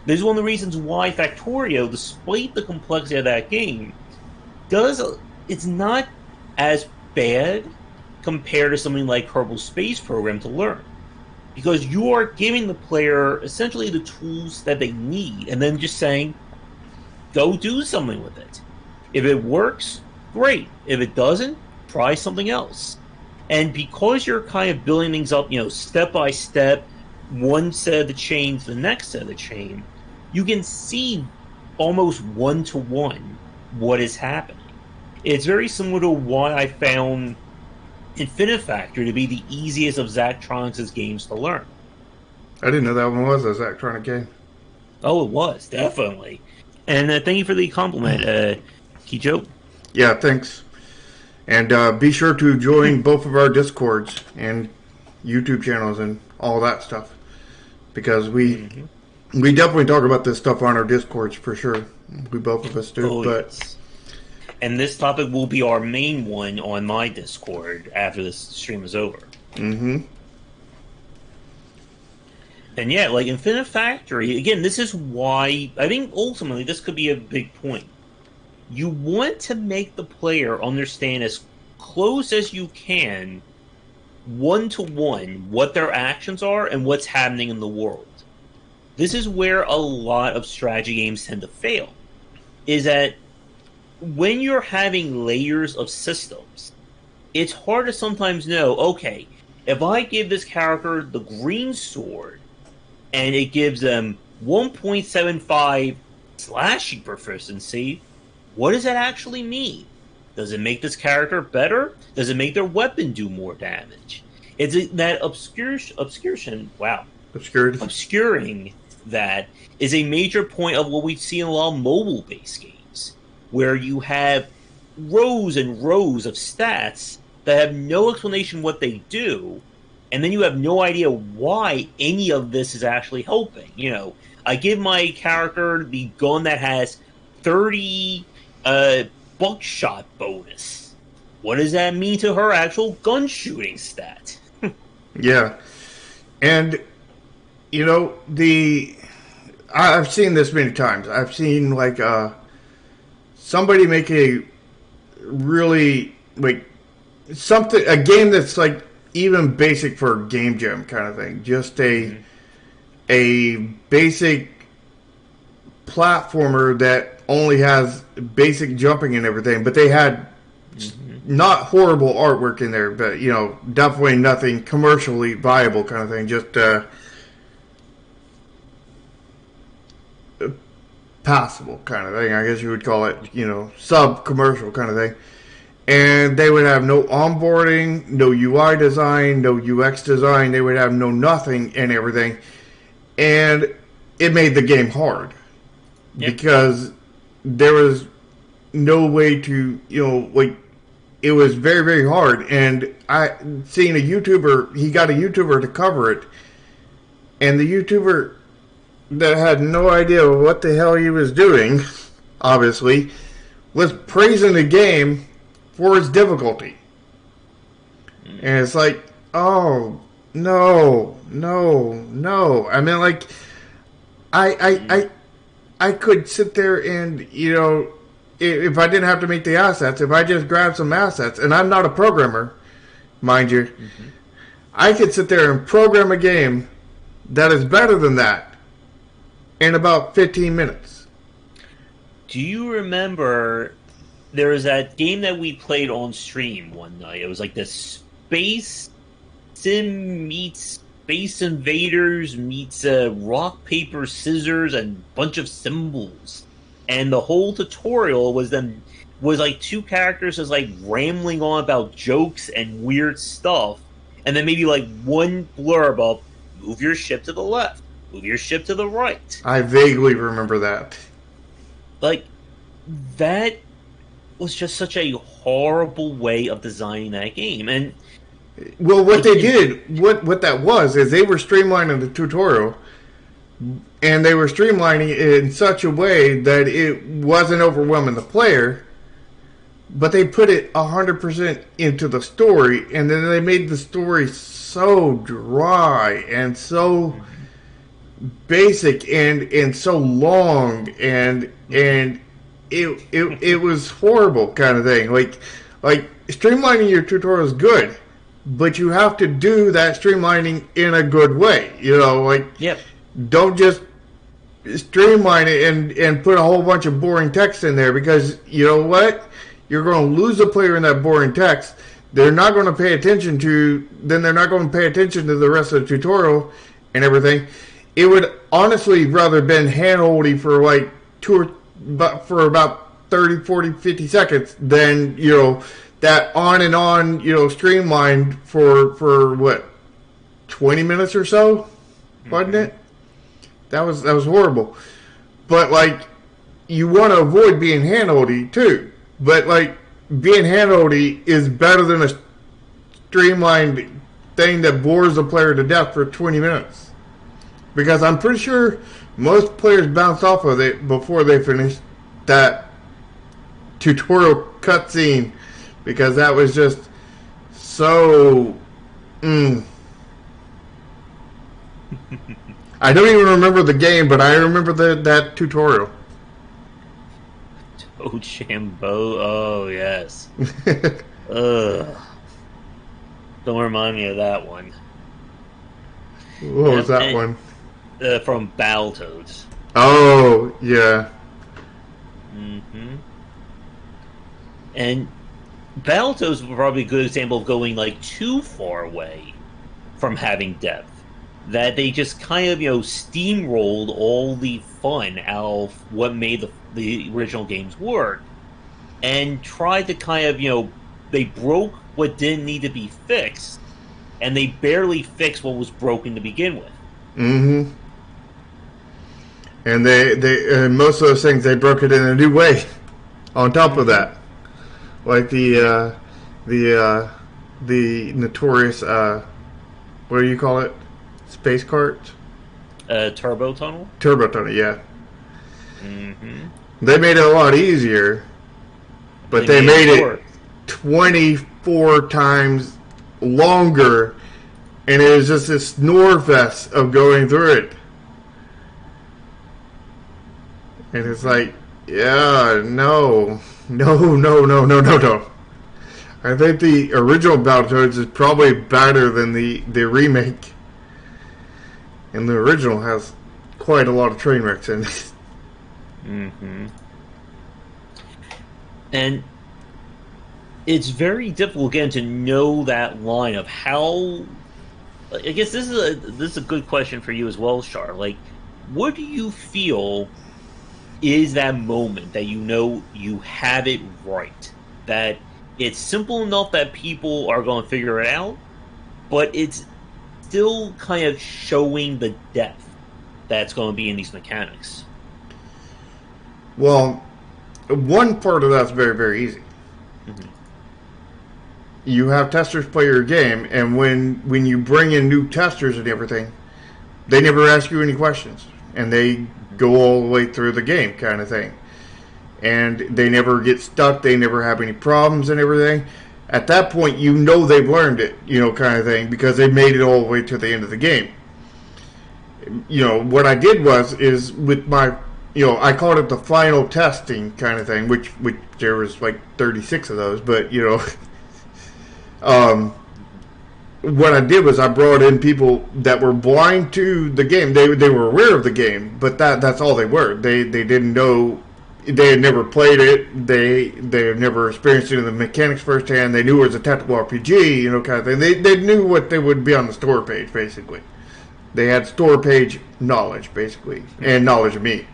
This is one of the reasons why Factorio, despite the complexity of that game, it's not as bad compared to something like Kerbal Space Program to learn. Because you are giving the player essentially the tools that they need, and then just saying, go do something with it. If it works, great. If it doesn't, try something else. And because you're kind of building things up, step by step, one set of the chain to the next set of the chain, you can see almost one-to-one what is happening. It's very similar to why I found Infinifactor to be the easiest of Zachtronics' games to learn. I didn't know that one was a Zachtronic game. Oh, it was, definitely. And thank you for the compliment, Kijo. Yeah, thanks. And be sure to join both of our Discords and YouTube channels and all that stuff. Because we definitely talk about this stuff on our Discords for sure. We both of us do. Yes. And this topic will be our main one on my Discord after this stream is over. Mm-hmm. And yeah, like Infinifactory, again, this is why I think ultimately this could be a big point. You want to make the player understand as close as you can, one-to-one, what their actions are and what's happening in the world. This is where a lot of strategy games tend to fail, is that when you're having layers of systems, it's hard to sometimes know, okay, if I give this character the green sword, and it gives them 1.75 slashing proficiency, what does that actually mean? Does it make this character better? Does it make their weapon do more damage? It's that obscuring that is a major point of what we see in a lot of mobile-based games, where you have rows and rows of stats that have no explanation what they do, and then you have no idea why any of this is actually helping. I give my character the gun that has 30 buckshot bonus. What does that mean to her actual gun shooting stat? Yeah. And, I've seen this many times. I've seen, somebody make a really, a game that's, even basic for Game Jam kind of thing. Just a basic platformer that only has basic jumping and everything, but they had not horrible artwork in there, but, definitely nothing commercially viable kind of thing. Just passable kind of thing, I guess you would call it, sub-commercial kind of thing. And they would have no onboarding, no UI design, no UX design. They would have no nothing and everything. And it made the game hard. Yep. Because there was no way to, it was very, very hard. And seeing a YouTuber, he got a YouTuber to cover it. And the YouTuber that had no idea what the hell he was doing, obviously, was praising the game for its difficulty. And it's like, oh, no. I mean, I could sit there and, if I didn't have to make the assets, if I just grabbed some assets, and I'm not a programmer, mind you, I could sit there and program a game that is better than that in about 15 minutes. Do you remember there was that game that we played on stream one night? It was like this Space Sim meets Space Invaders meets rock, paper, scissors, and a bunch of symbols. And the whole tutorial was like two characters just rambling on about jokes and weird stuff. And then maybe one blurb of, move your ship to the left, move your ship to the right. I vaguely remember that. That was just such a horrible way of designing that game. And well, what they did, what that was, is they were streamlining the tutorial and they were streamlining it in such a way that it wasn't overwhelming the player, but they put it 100% into the story, and then they made the story so dry and so basic and so long, and it was horrible kind of thing. Like streamlining your tutorial is good, but you have to do that streamlining in a good way. You know, like Yep. don't just streamline it and put a whole bunch of boring text in there, because you know what? You're going to lose a player in that boring text. They're not going to pay attention to, then they're not going to pay attention to the rest of the tutorial and everything. It would honestly rather been hand-holdy for like for about 30, 40, 50 seconds than, you know, that on and on, you know, streamlined for what, 20 minutes or so, wasn't it? That was horrible. But like, you want to avoid being hand-holdy too. But like, being hand-holdy is better than a streamlined thing that bores the player to death for 20 minutes. Because I'm pretty sure most players bounce off of it before they finish that tutorial cutscene, because that was just so. I don't even remember the game, but I remember that tutorial. Ochambeau. Oh, yes. Ugh. Don't remind me of that one. What was that one? From Battletoads. Oh, yeah. Mm-hmm. And Battletoads were probably a good example of going like too far away from having depth. That they just kind of, you know, steamrolled all the fun out of what made the original games work, and tried to kind of, you know, they broke what didn't need to be fixed, and they barely fixed what was broken to begin with. Mm-hmm. And they most of those things, they broke it in a new way. On top of that, like the notorious what do you call it? Space cart? Turbo Tunnel? Turbo Tunnel, yeah. Mm-hmm. They made it a lot easier, but they made it 24 times longer, and it was just this snore fest of going through it. And it's like, yeah, no. I think the original Battletoads is probably better than the remake. And the original has quite a lot of train wrecks in it. Mm-hmm. And it's very difficult again to know that line of how. I guess this is a good question for you as well, Char. Like, what do you feel is that moment that you know you have it right? That it's simple enough that people are going to figure it out, but it's still kind of showing the depth that's going to be in these mechanics. Well, one part of that's very, very easy. Mm-hmm. You have testers play your game, and when you bring in new testers and everything, they never ask you any questions, and they go all the way through the game kind of thing. And they never get stuck, they never have any problems and everything. At that point, you know they've learned it, you know, kind of thing, because they made it all the way to the end of the game. You know, what I did is with my, you know, I called it the final testing kind of thing, which there was like 36 of those, but, you know, what I did was I brought in people that were blind to the game. They were aware of the game, but that's all they were. They didn't know. They had never played it. They had never experienced any of the mechanics firsthand. They knew it was a tactical RPG, you know, kind of thing. They knew what they would be on the store page, basically. They had store page knowledge, basically, and knowledge of me.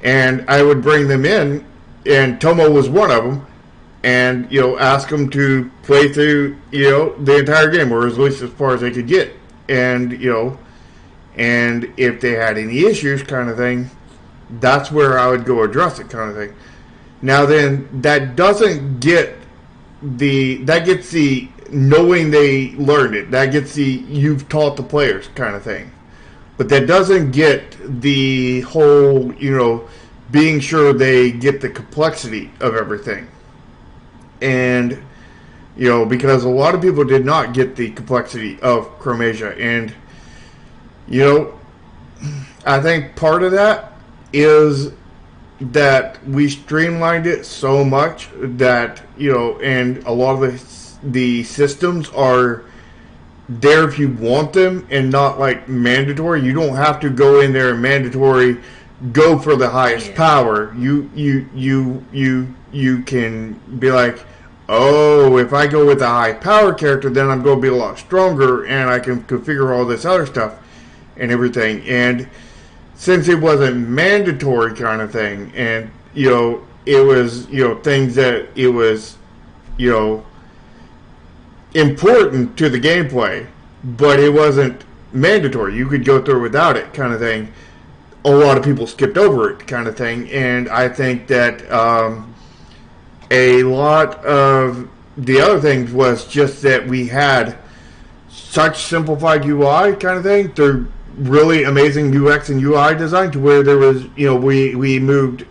And I would bring them in, and Tomo was one of them, and, you know, ask them to play through, you know, the entire game, or at least as far as they could get. And, you know, and if they had any issues, kind of thing, that's where I would go address it, kind of thing. Now then, that doesn't get that gets the knowing they learned it. That gets the you've taught the players kind of thing. but that doesn't get the whole, being sure they get the complexity of everything. And, because a lot of people did not get the complexity of Chromasia. And, I think part of that is that we streamlined it so much that, and a lot of the systems are there if you want them and not like mandatory. You don't have to go in there and mandatory go for the highest power. You can be like, oh, if I go with a high power character, then I'm going to be a lot stronger and I can configure all this other stuff and everything. And since it wasn't mandatory kind of thing, and it was things that it was important to the gameplay, but it wasn't mandatory. You could go through without it kind of thing. A lot of people skipped over it kind of thing, and I think that a lot of the other things was just that we had such simplified UI kind of thing through really amazing UX and UI design to where there was, we moved,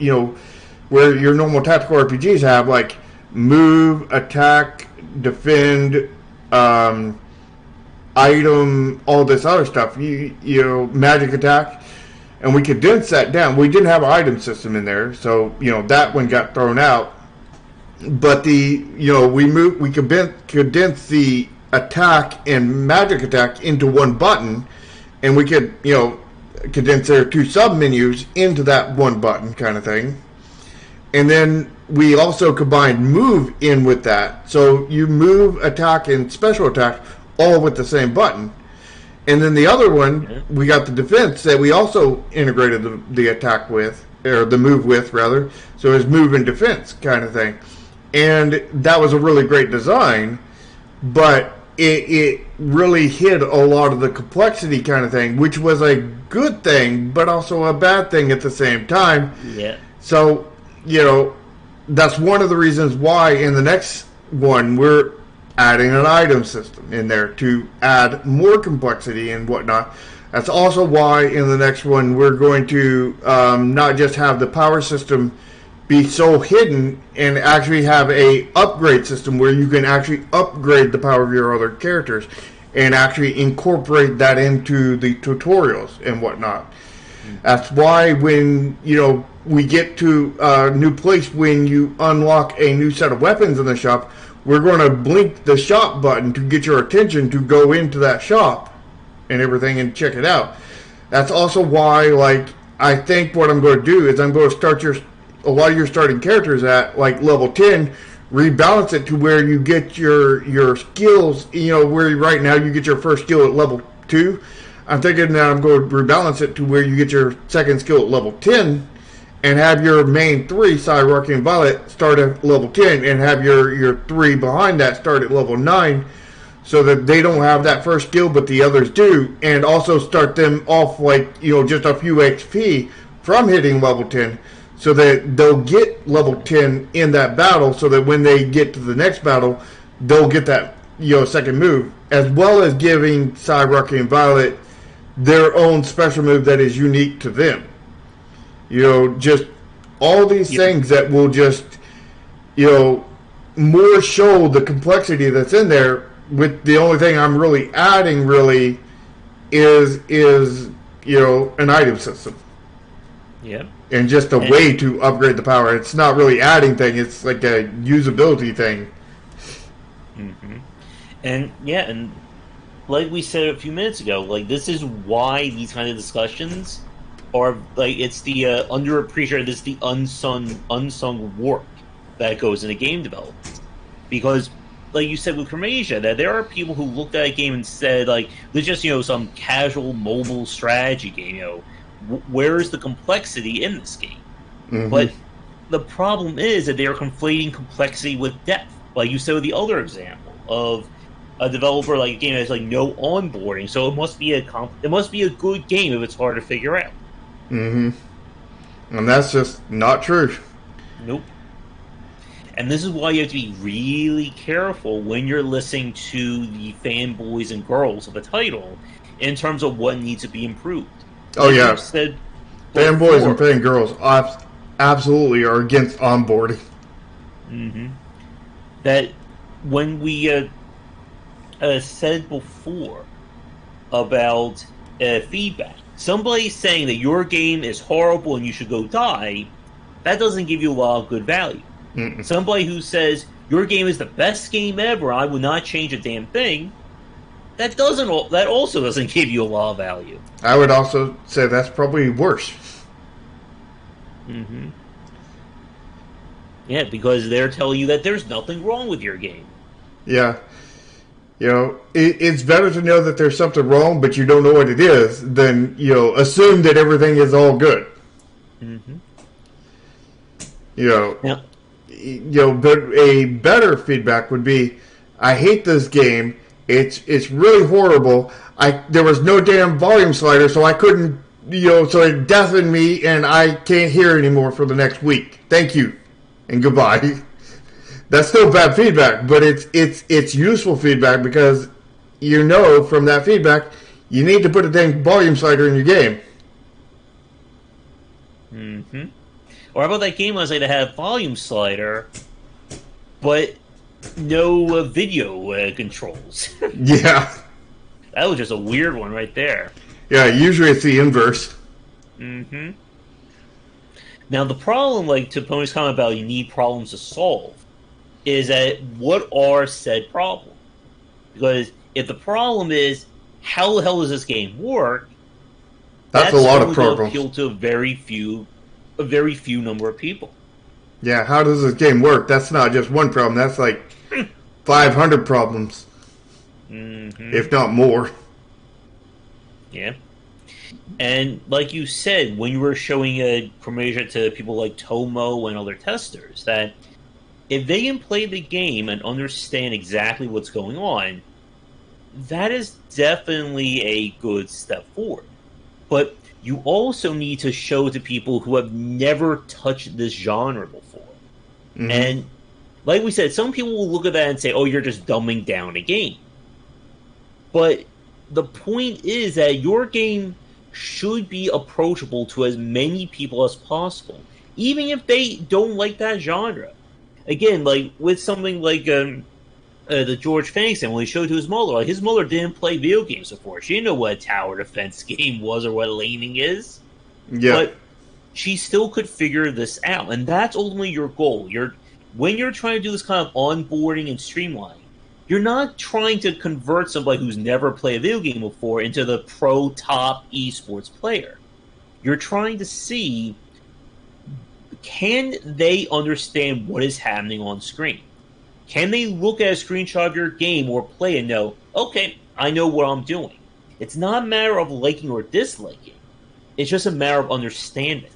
where your normal tactical RPGs have like move, attack, defend, item, all this other stuff, magic attack, and we condensed that down. We didn't have an item system in there, so that one got thrown out. But we condensed the attack and magic attack into one button, and we could condense their two sub menus into that one button kind of thing. And then we also combined move in with that, so you move, attack, and special attack all with the same button. And then the other one, we got the defense that we also integrated the attack with, or the move with, rather. So it's move and defense kind of thing. And that was a really great design, but it really hid a lot of the complexity kind of thing, which was a good thing, but also a bad thing at the same time. Yeah. So, that's one of the reasons why in the next one we're adding an item system in there to add more complexity and whatnot. That's also why in the next one we're going to not just have the power system be so hidden and actually have a upgrade system where you can actually upgrade the power of your other characters and actually incorporate that into the tutorials and whatnot. That's why when we get to a new place, when you unlock a new set of weapons in the shop, we're going to blink the shop button to get your attention to go into that shop and everything and check it out. That's also why, I think what I'm going to do is I'm going to start a lot of your starting characters at level 10, rebalance it to where you get your skills, where right now you get your first skill at level 2. I'm thinking that I'm going to rebalance it to where you get your second skill at level 10 and have your main 3, Cyrocky and Violet, start at level 10 and have your 3 behind that start at level 9 so that they don't have that first skill but the others do, and also start them off just a few XP from hitting level 10 so that they'll get level 10 in that battle so that when they get to the next battle they'll get that second move, as well as giving Cyrocky and Violet their own special move that is unique to them. Just all these things that will just, more show the complexity that's in there, with the only thing I'm really adding really is an item system. Yeah. And just a way to upgrade the power. It's not really adding thing, it's like a usability thing. Mm-hmm. And like we said a few minutes ago, this is why these kind of discussions are it's the underappreciated, this is the unsung work that goes into game development. Because, like you said with Chromasia, that there are people who looked at a game and said, there's just some casual mobile strategy game. Where is the complexity in this game? Mm-hmm. But the problem is that they are conflating complexity with depth. Like you said with the other example of a developer, a game that has no onboarding, so it must be a good game if it's hard to figure out. Mm-hmm. And that's just not true. Nope. And this is why you have to be really careful when you're listening to the fanboys and girls of a title, in terms of what needs to be improved. Oh, yeah. Said fanboys and fangirls absolutely are against onboarding. Mm-hmm. That when we said before about feedback, somebody saying that your game is horrible and you should go die, that doesn't give you a lot of good value. Mm-mm. Somebody who says your game is the best game ever, I would not change a damn thing, that also doesn't give you a lot of value. I would also say that's probably worse. Mm-hmm. Yeah, because they're telling you that there's nothing wrong with your game. Yeah. It's better to know that there's something wrong, but you don't know what it is, than, assume that everything is all good. Mm-hmm. But a better feedback would be, I hate this game. It's really horrible. There was no damn volume slider, so I couldn't, so it deafened me, and I can't hear anymore for the next week. Thank you, and goodbye. That's still bad feedback, but it's useful feedback because from that feedback you need to put a dang volume slider in your game. Mm-hmm. Or how about that game was like to have volume slider, but no video controls? Yeah, that was just a weird one right there. Yeah, usually it's the inverse. Mm-hmm. Now the problem, like to Pony's comment about you need problems to solve, is that what are said problems? Because if the problem is how the hell does this game work, that's a lot of problems. Appeal to a very few number of people. Yeah, how does this game work? That's not just one problem. That's like 500 problems, if not more. Yeah, and like you said, when you were showing a Chromasia to people like Tomo and other testers, that if they can play the game and understand exactly what's going on, that is definitely a good step forward. But you also need to show to people who have never touched this genre before. Mm-hmm. And like we said, some people will look at that and say, oh, you're just dumbing down a game. But the point is that your game should be approachable to as many people as possible, even if they don't like that genre. Again, like with something like the George Fangs thing, when he showed to his mother, like his mother didn't play video games before. She didn't know what a tower defense game was or what laning is. Yeah. But she still could figure this out, and that's ultimately your goal. When you're trying to do this kind of onboarding and streamlining, you're not trying to convert somebody who's never played a video game before into the pro top esports player. You're trying to see, can they understand what is happening on screen? Can they look at a screenshot of your game or play and know, okay, I know what I'm doing? It's not a matter of liking or disliking. It's just a matter of understanding.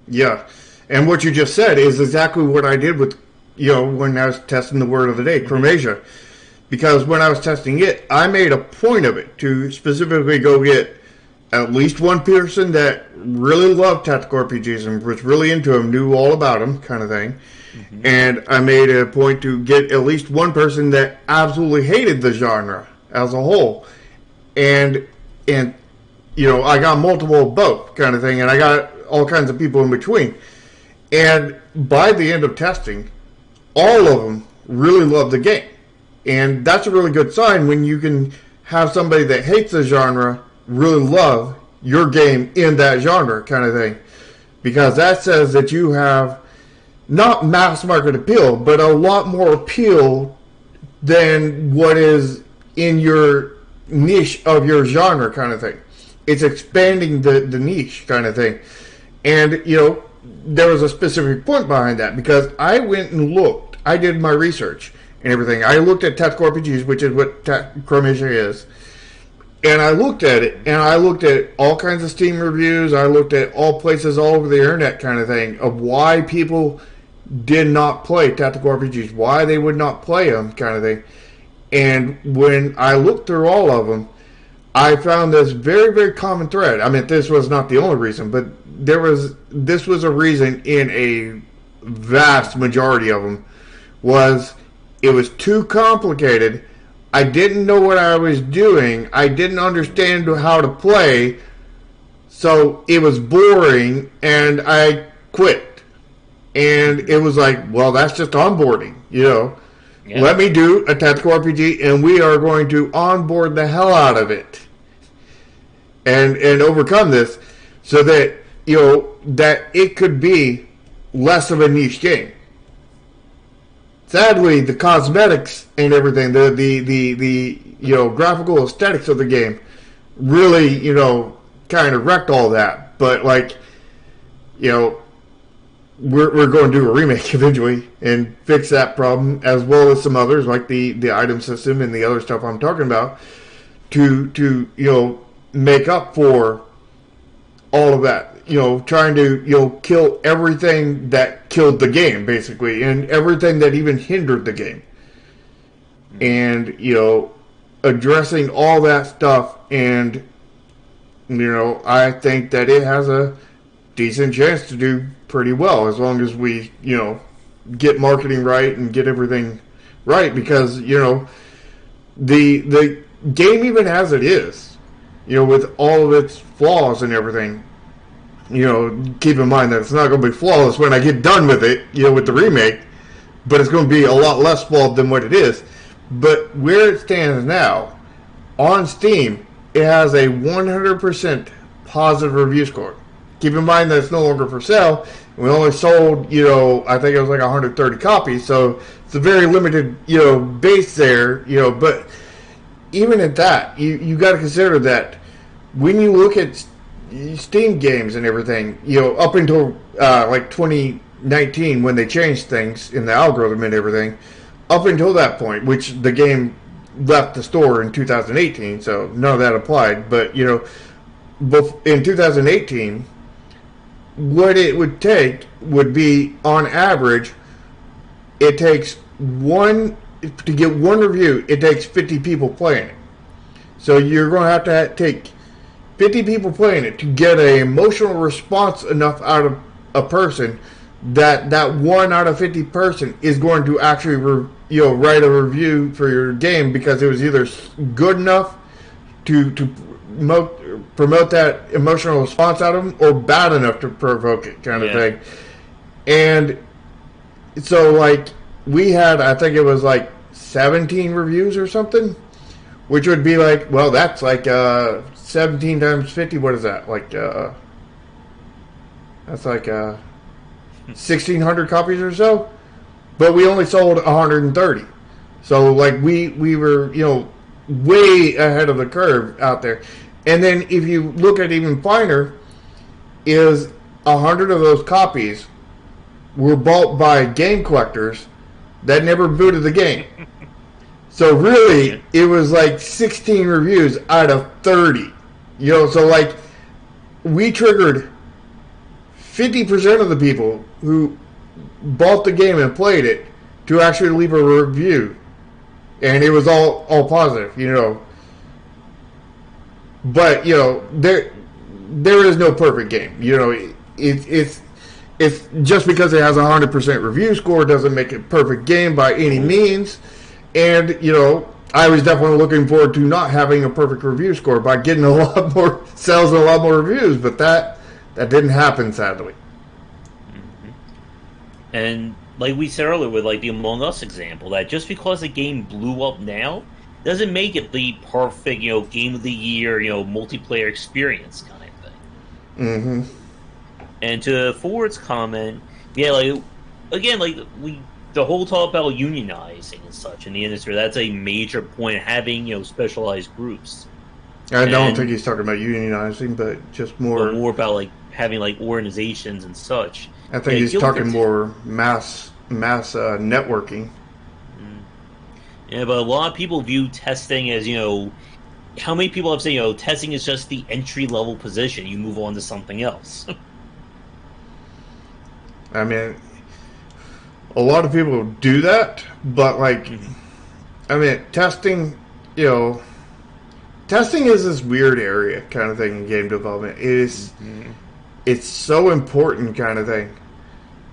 Yeah. And what you just said is exactly what I did with, when I was testing the word of the day, Chromasia. Because when I was testing it, I made a point of it to specifically go get at least one person that really loved tactical RPGs and was really into them, knew all about them, kind of thing. Mm-hmm. And I made a point to get at least one person that absolutely hated the genre as a whole. And I got multiple of both, kind of thing, and I got all kinds of people in between. And by the end of testing, all of them really loved the game. And that's a really good sign when you can have somebody that hates the genre really love your game in that genre, kind of thing. Because that says that you have not mass market appeal, but a lot more appeal than what is in your niche of your genre, kind of thing. It's expanding the niche, kind of thing. And, there was a specific point behind that, because I went and looked. I did my research and everything. I looked at tactical RPGs, which is what Chromasia is. And I looked at it, and I looked at all kinds of Steam reviews. I looked at all places all over the internet, kind of thing, of why people did not play tactical RPGs, why they would not play them, kind of thing. And when I looked through all of them, I found this very, very common thread. I mean, this was not the only reason, but this was a reason in a vast majority of them, was it was too complicated I didn't know what I was doing. I didn't understand how to play. So it was boring, and I quit. And it was like, well, that's just onboarding, you know. Yeah. Let me do a tactical RPG, and we are going to onboard the hell out of it, and overcome this, so that you know that it could be less of a niche game. Sadly, the cosmetics and everything, the you know graphical aesthetics of the game, really you know kind of wrecked all that. But like, you know. We're going to do a remake eventually and fix that problem, as well as some others like the item system and the other stuff I'm talking about, to you know make up for all of that. You know, trying to you know kill everything that killed the game basically, and everything that even hindered the game, and you know addressing all that stuff. And you know, I think that it has a decent chance to do pretty well, as long as we, you know, get marketing right and get everything right, because, you know, the game, even as it is, you know, with all of its flaws and everything, you know, keep in mind that it's not going to be flawless when I get done with it, you know, with the remake, but it's going to be a lot less flawed than what it is. But where it stands now, on Steam, it has a 100% positive review score. Keep in mind that it's no longer for sale. We only sold, you know, I think it was like 130 copies, so it's a very limited, you know, base there, you know. But even at that, you got to consider that when you look at Steam games and everything, you know, up until like 2019 when they changed things in the algorithm and everything, up until that point, which the game left the store in 2018, so none of that applied. But you know, in 2018. What it would take would be, on average, it takes to get one review, it takes 50 people playing it. So you're going to have take 50 people playing it to get an emotional response enough out of a person that 1 out of 50 person is going to actually you know write a review for your game, because it was either good enough to promote that emotional response out of them, or bad enough to provoke it, kind of thing. And so, like, we had, I think it was like 17 reviews or something, which would be like, well, that's like 17 times 50. What is that? Like, that's like 1,600 copies or so. But we only sold 130. So, like, we were, you know, way ahead of the curve out there. And then if you look at even finer, is 100 of those copies were bought by game collectors that never booted the game. So really, it was like 16 reviews out of 30. You know, so like, we triggered 50% of the people who bought the game and played it to actually leave a review. And it was all positive, you know. But, you know, there is no perfect game. You know, it's just because it has a 100% review score doesn't make it a perfect game by any means. And, you know, I was definitely looking forward to not having a perfect review score by getting a lot more sales and a lot more reviews. But that didn't happen, sadly. Mm-hmm. And like we said earlier with like the Among Us example, that just because a game blew up now doesn't make it the perfect, you know, game of the year, you know, multiplayer experience kind of thing. Mm-hmm. And to Ford's comment, yeah, like, again, like, the whole talk about unionizing and such in the industry, that's a major point, having, you know, specialized groups. I don't think he's talking about unionizing, but just more about, like, having, like, organizations and such. I think he's talking more mass networking. Yeah, but a lot of people view testing as, you know, how many people have said, you know, testing is just the entry-level position. You move on to something else. I mean, a lot of people do that, but, like, I mean, testing, you know, testing is this weird area kind of thing in game development. It's so important kind of thing,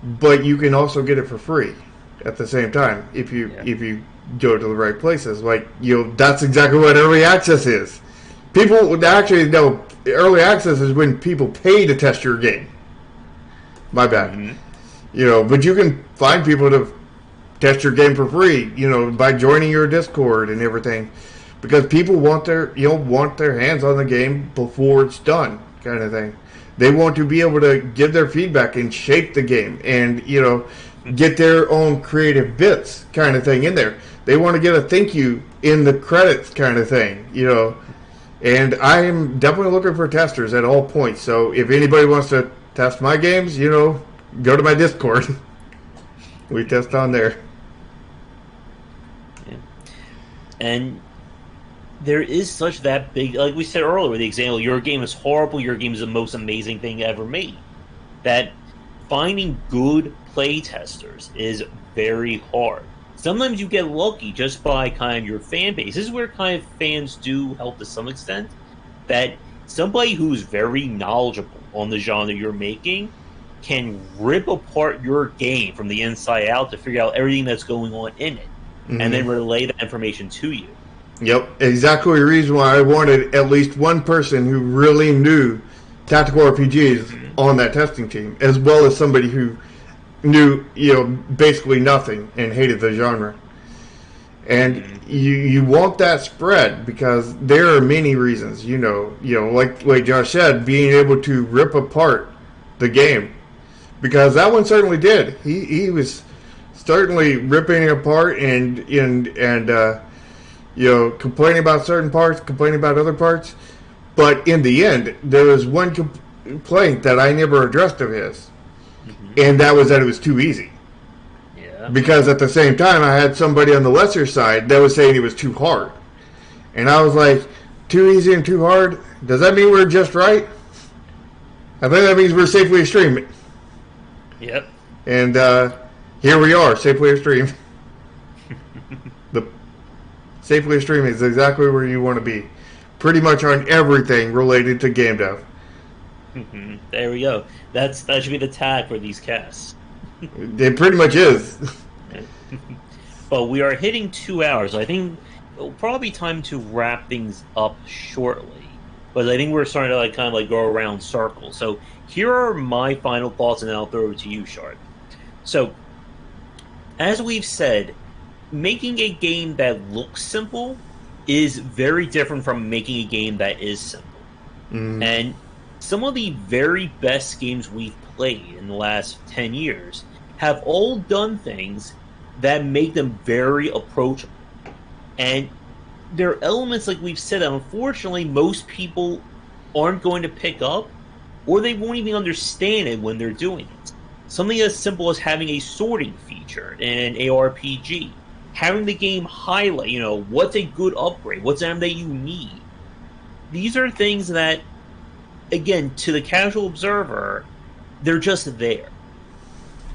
but you can also get it for free at the same time if you go to the right places. Like, that's exactly what early access is. People would actually know early access is when people pay to test your game. My bad. Mm-hmm. But you can find people to test your game for free, by joining your Discord and everything. Because people want their hands on the game before it's done, kind of thing. They want to be able to give their feedback and shape the game and, get their own creative bits kind of thing in there. They want to get a thank you in the credits kind of thing, And I am definitely looking for testers at all points. So if anybody wants to test my games, go to my Discord. We test on there. Yeah. And there is such that big, like we said earlier with the example, your game is horrible, your game is the most amazing thing ever made. That finding good play testers is very hard. Sometimes you get lucky just by kind of your fan base. This is where kind of fans do help to some extent. That somebody who's very knowledgeable on the genre you're making can rip apart your game from the inside out to figure out everything that's going on in it, and then relay that information to you. Yep, exactly the reason why I wanted at least one person who really knew tactical RPGs on that testing team, as well as somebody who knew, basically nothing and hated the genre. And you want that spread because there are many reasons, like Josh said, being able to rip apart the game, because that one certainly did. He was certainly ripping it apart and complaining about certain parts, complaining about other parts. But in the end, there was one complaint that I never addressed of his, and that was that it was too easy. Yeah. Because at the same time, I had somebody on the lesser side that was saying it was too hard. And I was like, too easy and too hard? Does that mean we're just right? I think that means we're safely extreme. Yep. And here we are, safely extreme. The safely extreme is exactly where you want to be. Pretty much on everything related to game dev. There we go. That should be the tag for these casts. It pretty much is. But we are hitting 2 hours. I think it'll probably be time to wrap things up shortly. But I think we're starting to kind of go around circles. So here are my final thoughts, and then I'll throw it to you, Shard. So, as we've said, making a game that looks simple is very different from making a game that is simple. And some of the very best games we've played in the last 10 years have all done things that make them very approachable. And there are elements, like we've said, that unfortunately most people aren't going to pick up, or they won't even understand it when they're doing it. Something as simple as having a sorting feature in an ARPG. Having the game highlight, what's a good upgrade, what's something that you need. These are things that, again, to the casual observer, they're just there.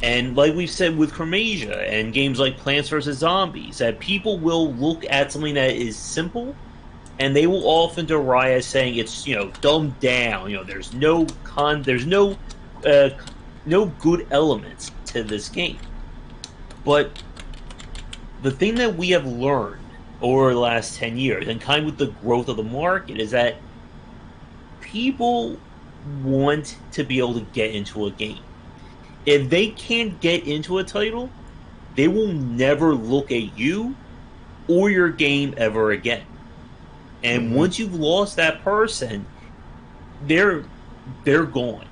And like we've said with Chromasia and games like Plants vs. Zombies, that people will look at something that is simple, and they will often deride as saying it's, dumbed down. There's no good elements to this game. But the thing that we have learned over the last 10 years, and kind of with the growth of the market, is that people want to be able to get into a game. If they can't get into a title, they will never look at you or your game ever again. And once you've lost that person, they're gone.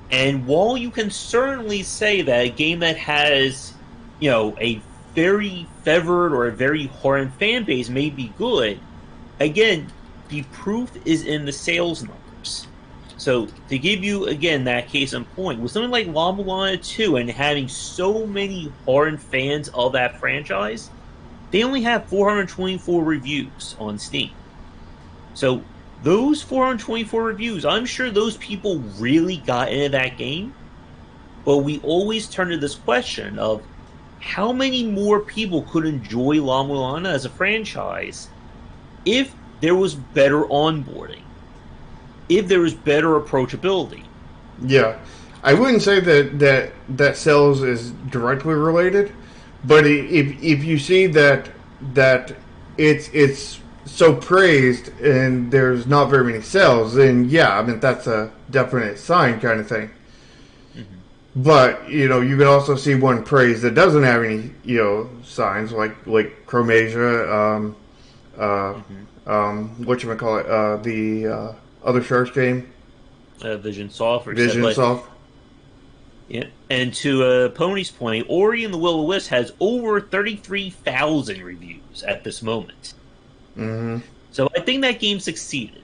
And while you can certainly say that a game that has, a very favored or a very hardened fan base may be good, again, the proof is in the sales numbers. So, to give you, again, that case in point, with something like La Mulana 2 and having so many hardened fans of that franchise, they only have 424 reviews on Steam. So, those 424 reviews, I'm sure those people really got into that game, but we always turn to this question of how many more people could enjoy La Mulana as a franchise if there was better onboarding, if there was better approachability. Yeah, I wouldn't say that sales is directly related, but if you see that that it's so praised and there's not very many sales, then yeah, I mean that's a definite sign kind of thing. But you know, you can also see one praised that doesn't have any signs like Chromasia, whatchamacallit, the other Sharks game, Vision Soft. Vision Soft. Yeah, and to Pony's point, Ori and the Will-O-Wisp has over 33,000 reviews at this moment. Mm-hmm. So I think that game succeeded.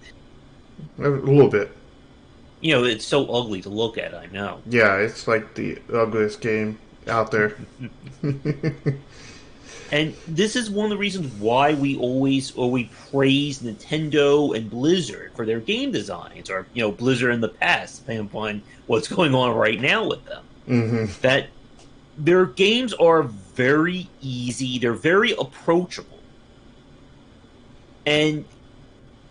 A little bit. You know, it's so ugly to look at, I know. Yeah, it's like the ugliest game out there. And this is one of the reasons why we praise Nintendo and Blizzard for their game designs, or Blizzard in the past, depending upon what's going on right now with them. Mm-hmm. That their games are very easy, they're very approachable, and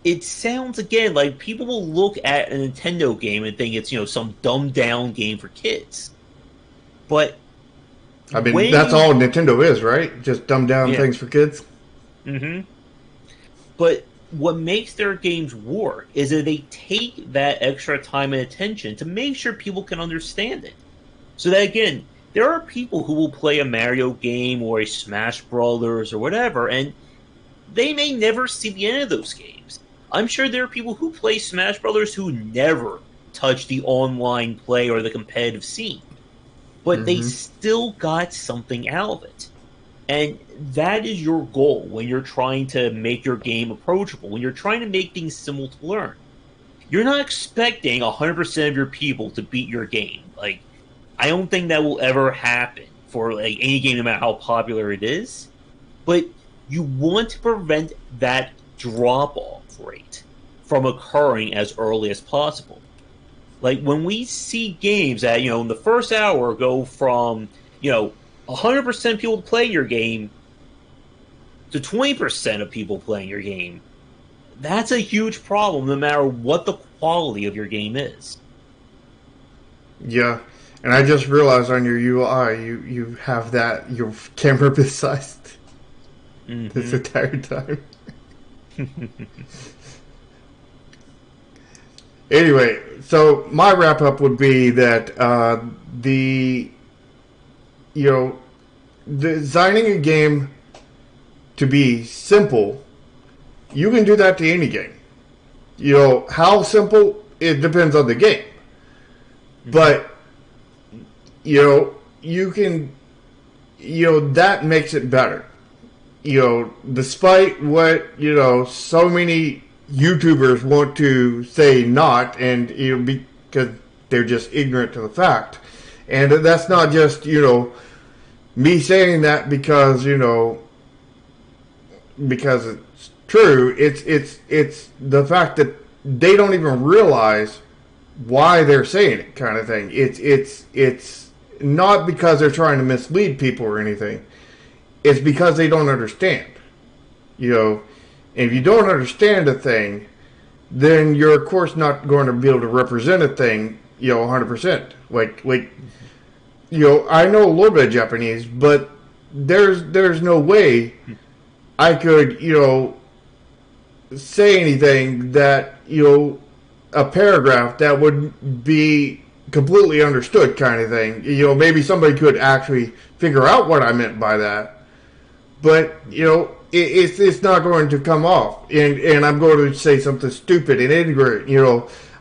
it sounds again like people will look at a Nintendo game and think it's some dumbed down game for kids, but I mean, that's all Nintendo is, right? Just dumb down things for kids. Mm-hmm. But what makes their games work is that they take that extra time and attention to make sure people can understand it. So that, again, there are people who will play a Mario game or a Smash Brothers or whatever, and they may never see the end of those games. I'm sure there are people who play Smash Brothers who never touch the online play or the competitive scene. But they still got something out of it. And that is your goal when you're trying to make your game approachable, when you're trying to make things simple to learn. You're not expecting 100% of your people to beat your game. Like, I don't think that will ever happen for any game, no matter how popular it is. But you want to prevent that drop-off rate from occurring as early as possible. Like, when we see games that, in the first hour go from, 100% people playing your game to 20% of people playing your game, that's a huge problem no matter what the quality of your game is. Yeah, and I just realized on your UI, you have that, your camera this sized this entire time. Anyway, so my wrap up would be that designing a game to be simple, you can do that to any game. How simple, it depends on the game. But you can that makes it better. Despite what so many YouTubers want to say not, and because they're just ignorant to the fact, and that's not just me saying that because because it's true. It's the fact that they don't even realize why they're saying it, kind of thing. It's not because they're trying to mislead people or anything. It's because they don't understand. If you don't understand a thing, then you're of course not going to be able to represent a thing, 100%. Like I know a little bit of Japanese, but there's no way I could, say anything that, a paragraph that would be completely understood, kind of thing. Maybe somebody could actually figure out what I meant by that, but it's not going to come off, and I'm going to say something stupid and ignorant.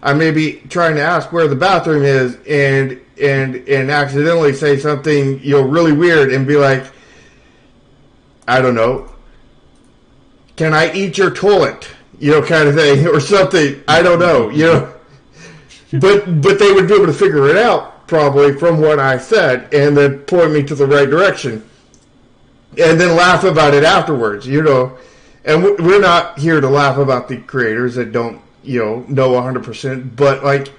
I may be trying to ask where the bathroom is, and accidentally say something really weird, and be like, I don't know, can I eat your toilet? Kind of thing, or something. I don't know. But they would be able to figure it out probably from what I said, and then point me to the right direction. And then laugh about it afterwards, And we're not here to laugh about the creators that don't, know 100%. But,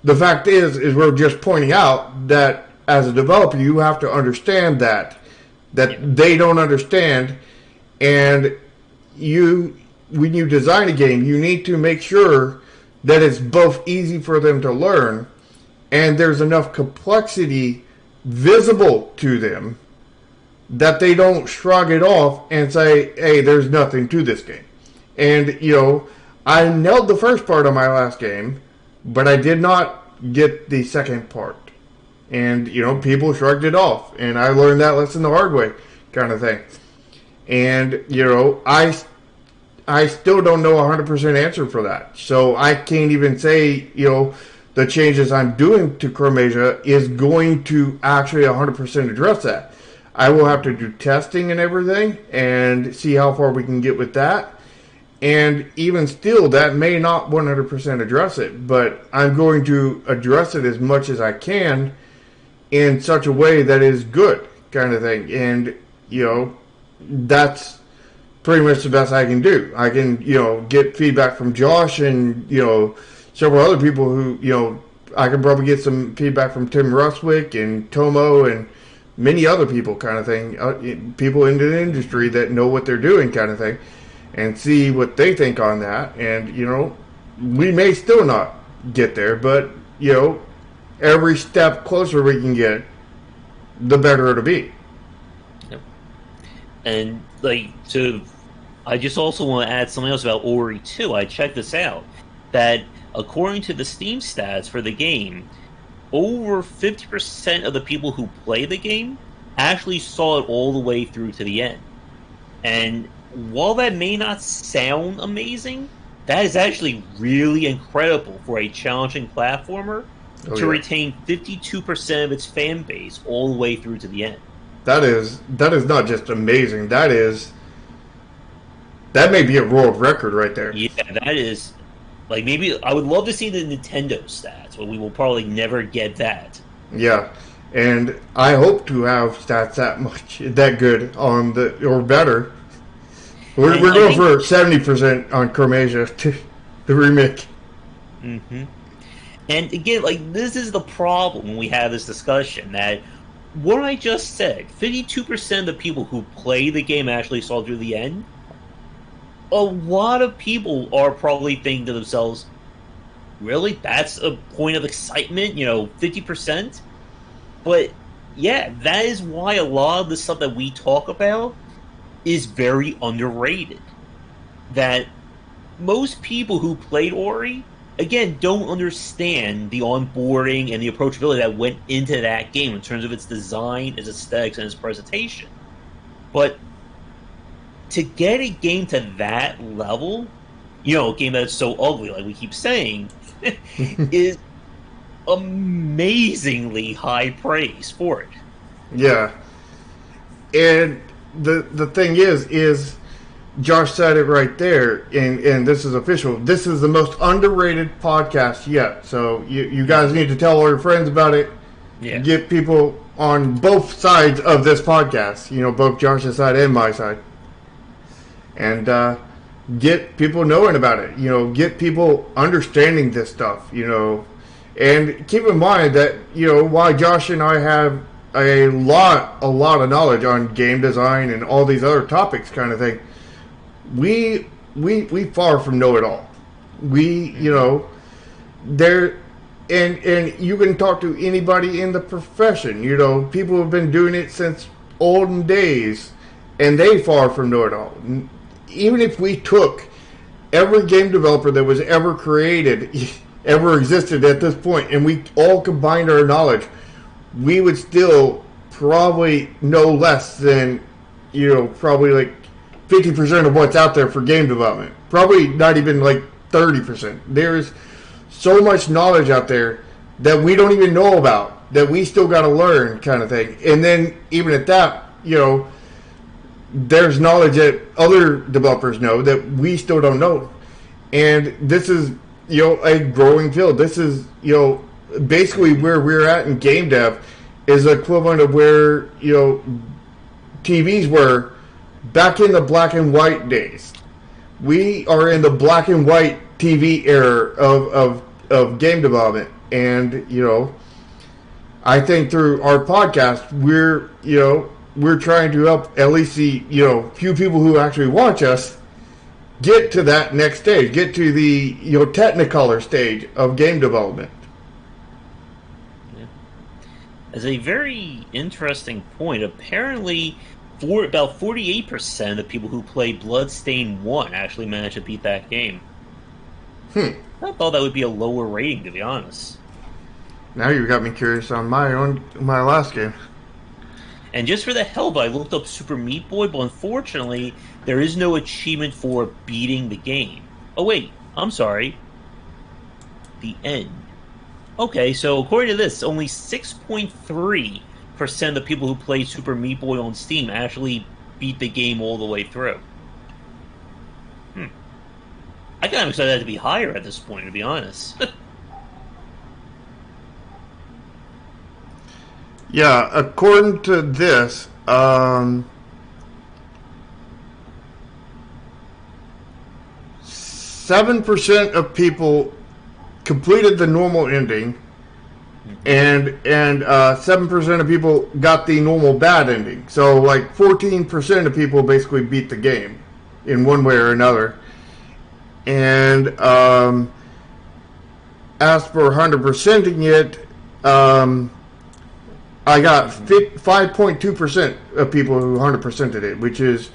the fact is we're just pointing out that as a developer, you have to understand that they don't understand. And when you design a game, you need to make sure that it's both easy for them to learn and there's enough complexity visible to them that they don't shrug it off and say, hey, there's nothing to this game. And, I nailed the first part of my last game, but I did not get the second part. And, people shrugged it off. And I learned that lesson the hard way, kind of thing. And, I still don't know 100% answer for that. So I can't even say, the changes I'm doing to Chromasia is going to actually 100% address that. I will have to do testing and everything and see how far we can get with that. And even still, that may not 100% address it, but I'm going to address it as much as I can in such a way that is good, kind of thing. And, that's pretty much the best I can do. I can, get feedback from Josh and, several other people who, I can probably get some feedback from Tim Ruswick and Tomo and many other people, kind of thing, people in the industry that know what they're doing, kind of thing, and see what they think on that. And, we may still not get there, but, every step closer we can get, the better it'll be. Yep. And, I just also want to add something else about Ori 2. I checked this out, that according to the Steam stats for the game, over 50% of the people who play the game actually saw it all the way through to the end. And while that may not sound amazing, that is actually really incredible for a challenging platformer to retain 52% of its fan base all the way through to the end. That is not just amazing. That may be a world record right there. Yeah, that is. Maybe I would love to see the Nintendo stats, but we will probably never get that. Yeah, and I hope to have stats that good on or better. We're going for 70% on Chromasia, the remake. Mm-hmm. And again, this is the problem when we have this discussion, that what I just said, 52% of the people who play the game actually saw through the end. A lot of people are probably thinking to themselves, really? That's a point of excitement? 50%? But, yeah, that is why a lot of the stuff that we talk about is very underrated. That most people who played Ori, again, don't understand the onboarding and the approachability that went into that game in terms of its design, its aesthetics, and its presentation. But to get a game to that level, a game that's so ugly, like we keep saying, is amazingly high praise for it. Yeah. And the thing is Josh said it right there, and this is official. This is the most underrated podcast yet. So you guys need to tell all your friends about it. Yeah. Get people on both sides of this podcast, both Josh's side and my side. And get people knowing about it, get people understanding this stuff, and keep in mind that, while Josh and I have a lot of knowledge on game design and all these other topics, kind of thing, we far from know it all. We, there, and you can talk to anybody in the profession, people have been doing it since olden days, and they far from know it all. Even if we took every game developer that was ever created, ever existed at this point, and we all combined our knowledge, we would still probably know less than, probably like 50% of what's out there for game development. Probably not even like 30%. There's so much knowledge out there that we don't even know about, that we still got to learn, kind of thing. And then even at that, there's knowledge that other developers know that we still don't know. And this is, a growing field. This is, basically where we're at in game dev is the equivalent of where, TVs were back in the black and white days. We are in the black and white TV era of game development. And, I think through our podcast, we're trying to help at least the, few people who actually watch us get to that next stage, get to the, Technicolor stage of game development. Yeah. As a very interesting point, apparently about 48% of people who play Bloodstained 1 actually managed to beat that game. I thought that would be a lower rating, to be honest. Now you got me curious on my last game. And just for the hell of it, I looked up Super Meat Boy, but unfortunately, there is no achievement for beating the game. Oh wait, I'm sorry. The end. Okay, so according to this, only 6.3% of the people who play Super Meat Boy on Steam actually beat the game all the way through. I kind of expected that to be higher at this point, to be honest. Yeah, according to this, 7% of people completed the normal ending, and 7% of people got the normal bad ending. So, like, 14% of people basically beat the game in one way or another. And as for 100%ing it, I got 5.2% of people who 100%ed it, which is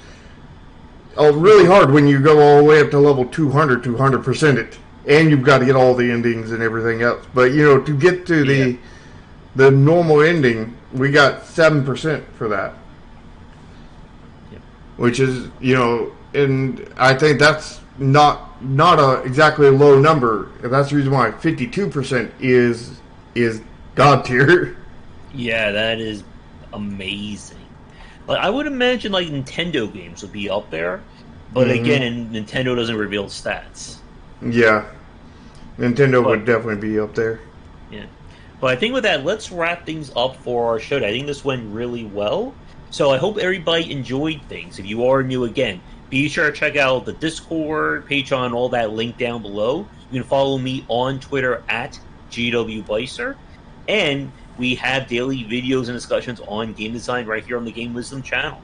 really hard when you go all the way up to level 200 to 100% it. And you've got to get all the endings and everything else. But, you know, to get to the normal ending, we got 7% for that. Yep. Which is, you know, and I think that's not exactly a low number. That's the reason why 52% is God tier. Yeah, that is amazing. Like, I would imagine like Nintendo games would be up there, but again, Nintendo doesn't reveal stats. Yeah, Nintendo would definitely be up there. Yeah, but I think with that, let's wrap things up for our show. I think this went really well, so I hope everybody enjoyed things. If you are new again, be sure to check out the Discord, Patreon, all that link down below. You can follow me on Twitter at GWBicer, and we have daily videos and discussions on game design right here on the Game Wisdom channel.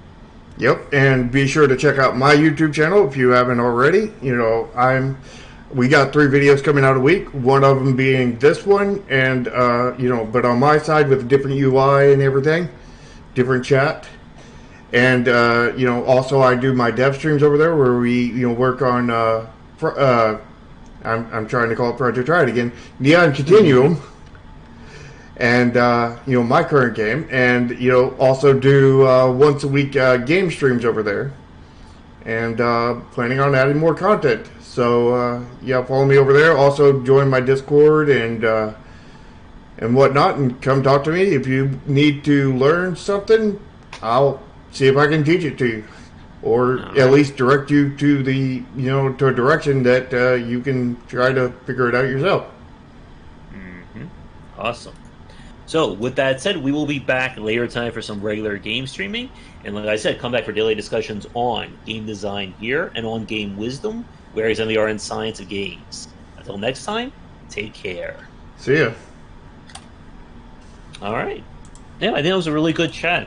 Yep, and be sure to check out my YouTube channel if you haven't already. You know, we got 3 videos coming out a week. One of them being this one, and you know, but on my side with a different UI and everything, different chat, and you know, also I do my dev streams over there where we work on I'm trying to call it Project Try It Again, Neon Continuum. And you know, my current game, and you know, also do once a week game streams over there, and planning on adding more content. So yeah, follow me over there. Also join my Discord and whatnot, and come talk to me if you need to learn something. I'll see if I can teach it to you, or at least direct you to to a direction that you can try to figure it out yourself. Awesome. So, with that said, we will be back later tonight for some regular game streaming. And like I said, come back for daily discussions on game design here and on Game Wisdom, where exactly are in science of games. Until next time, take care. See ya. All right. Yeah, I think it was a really good chat.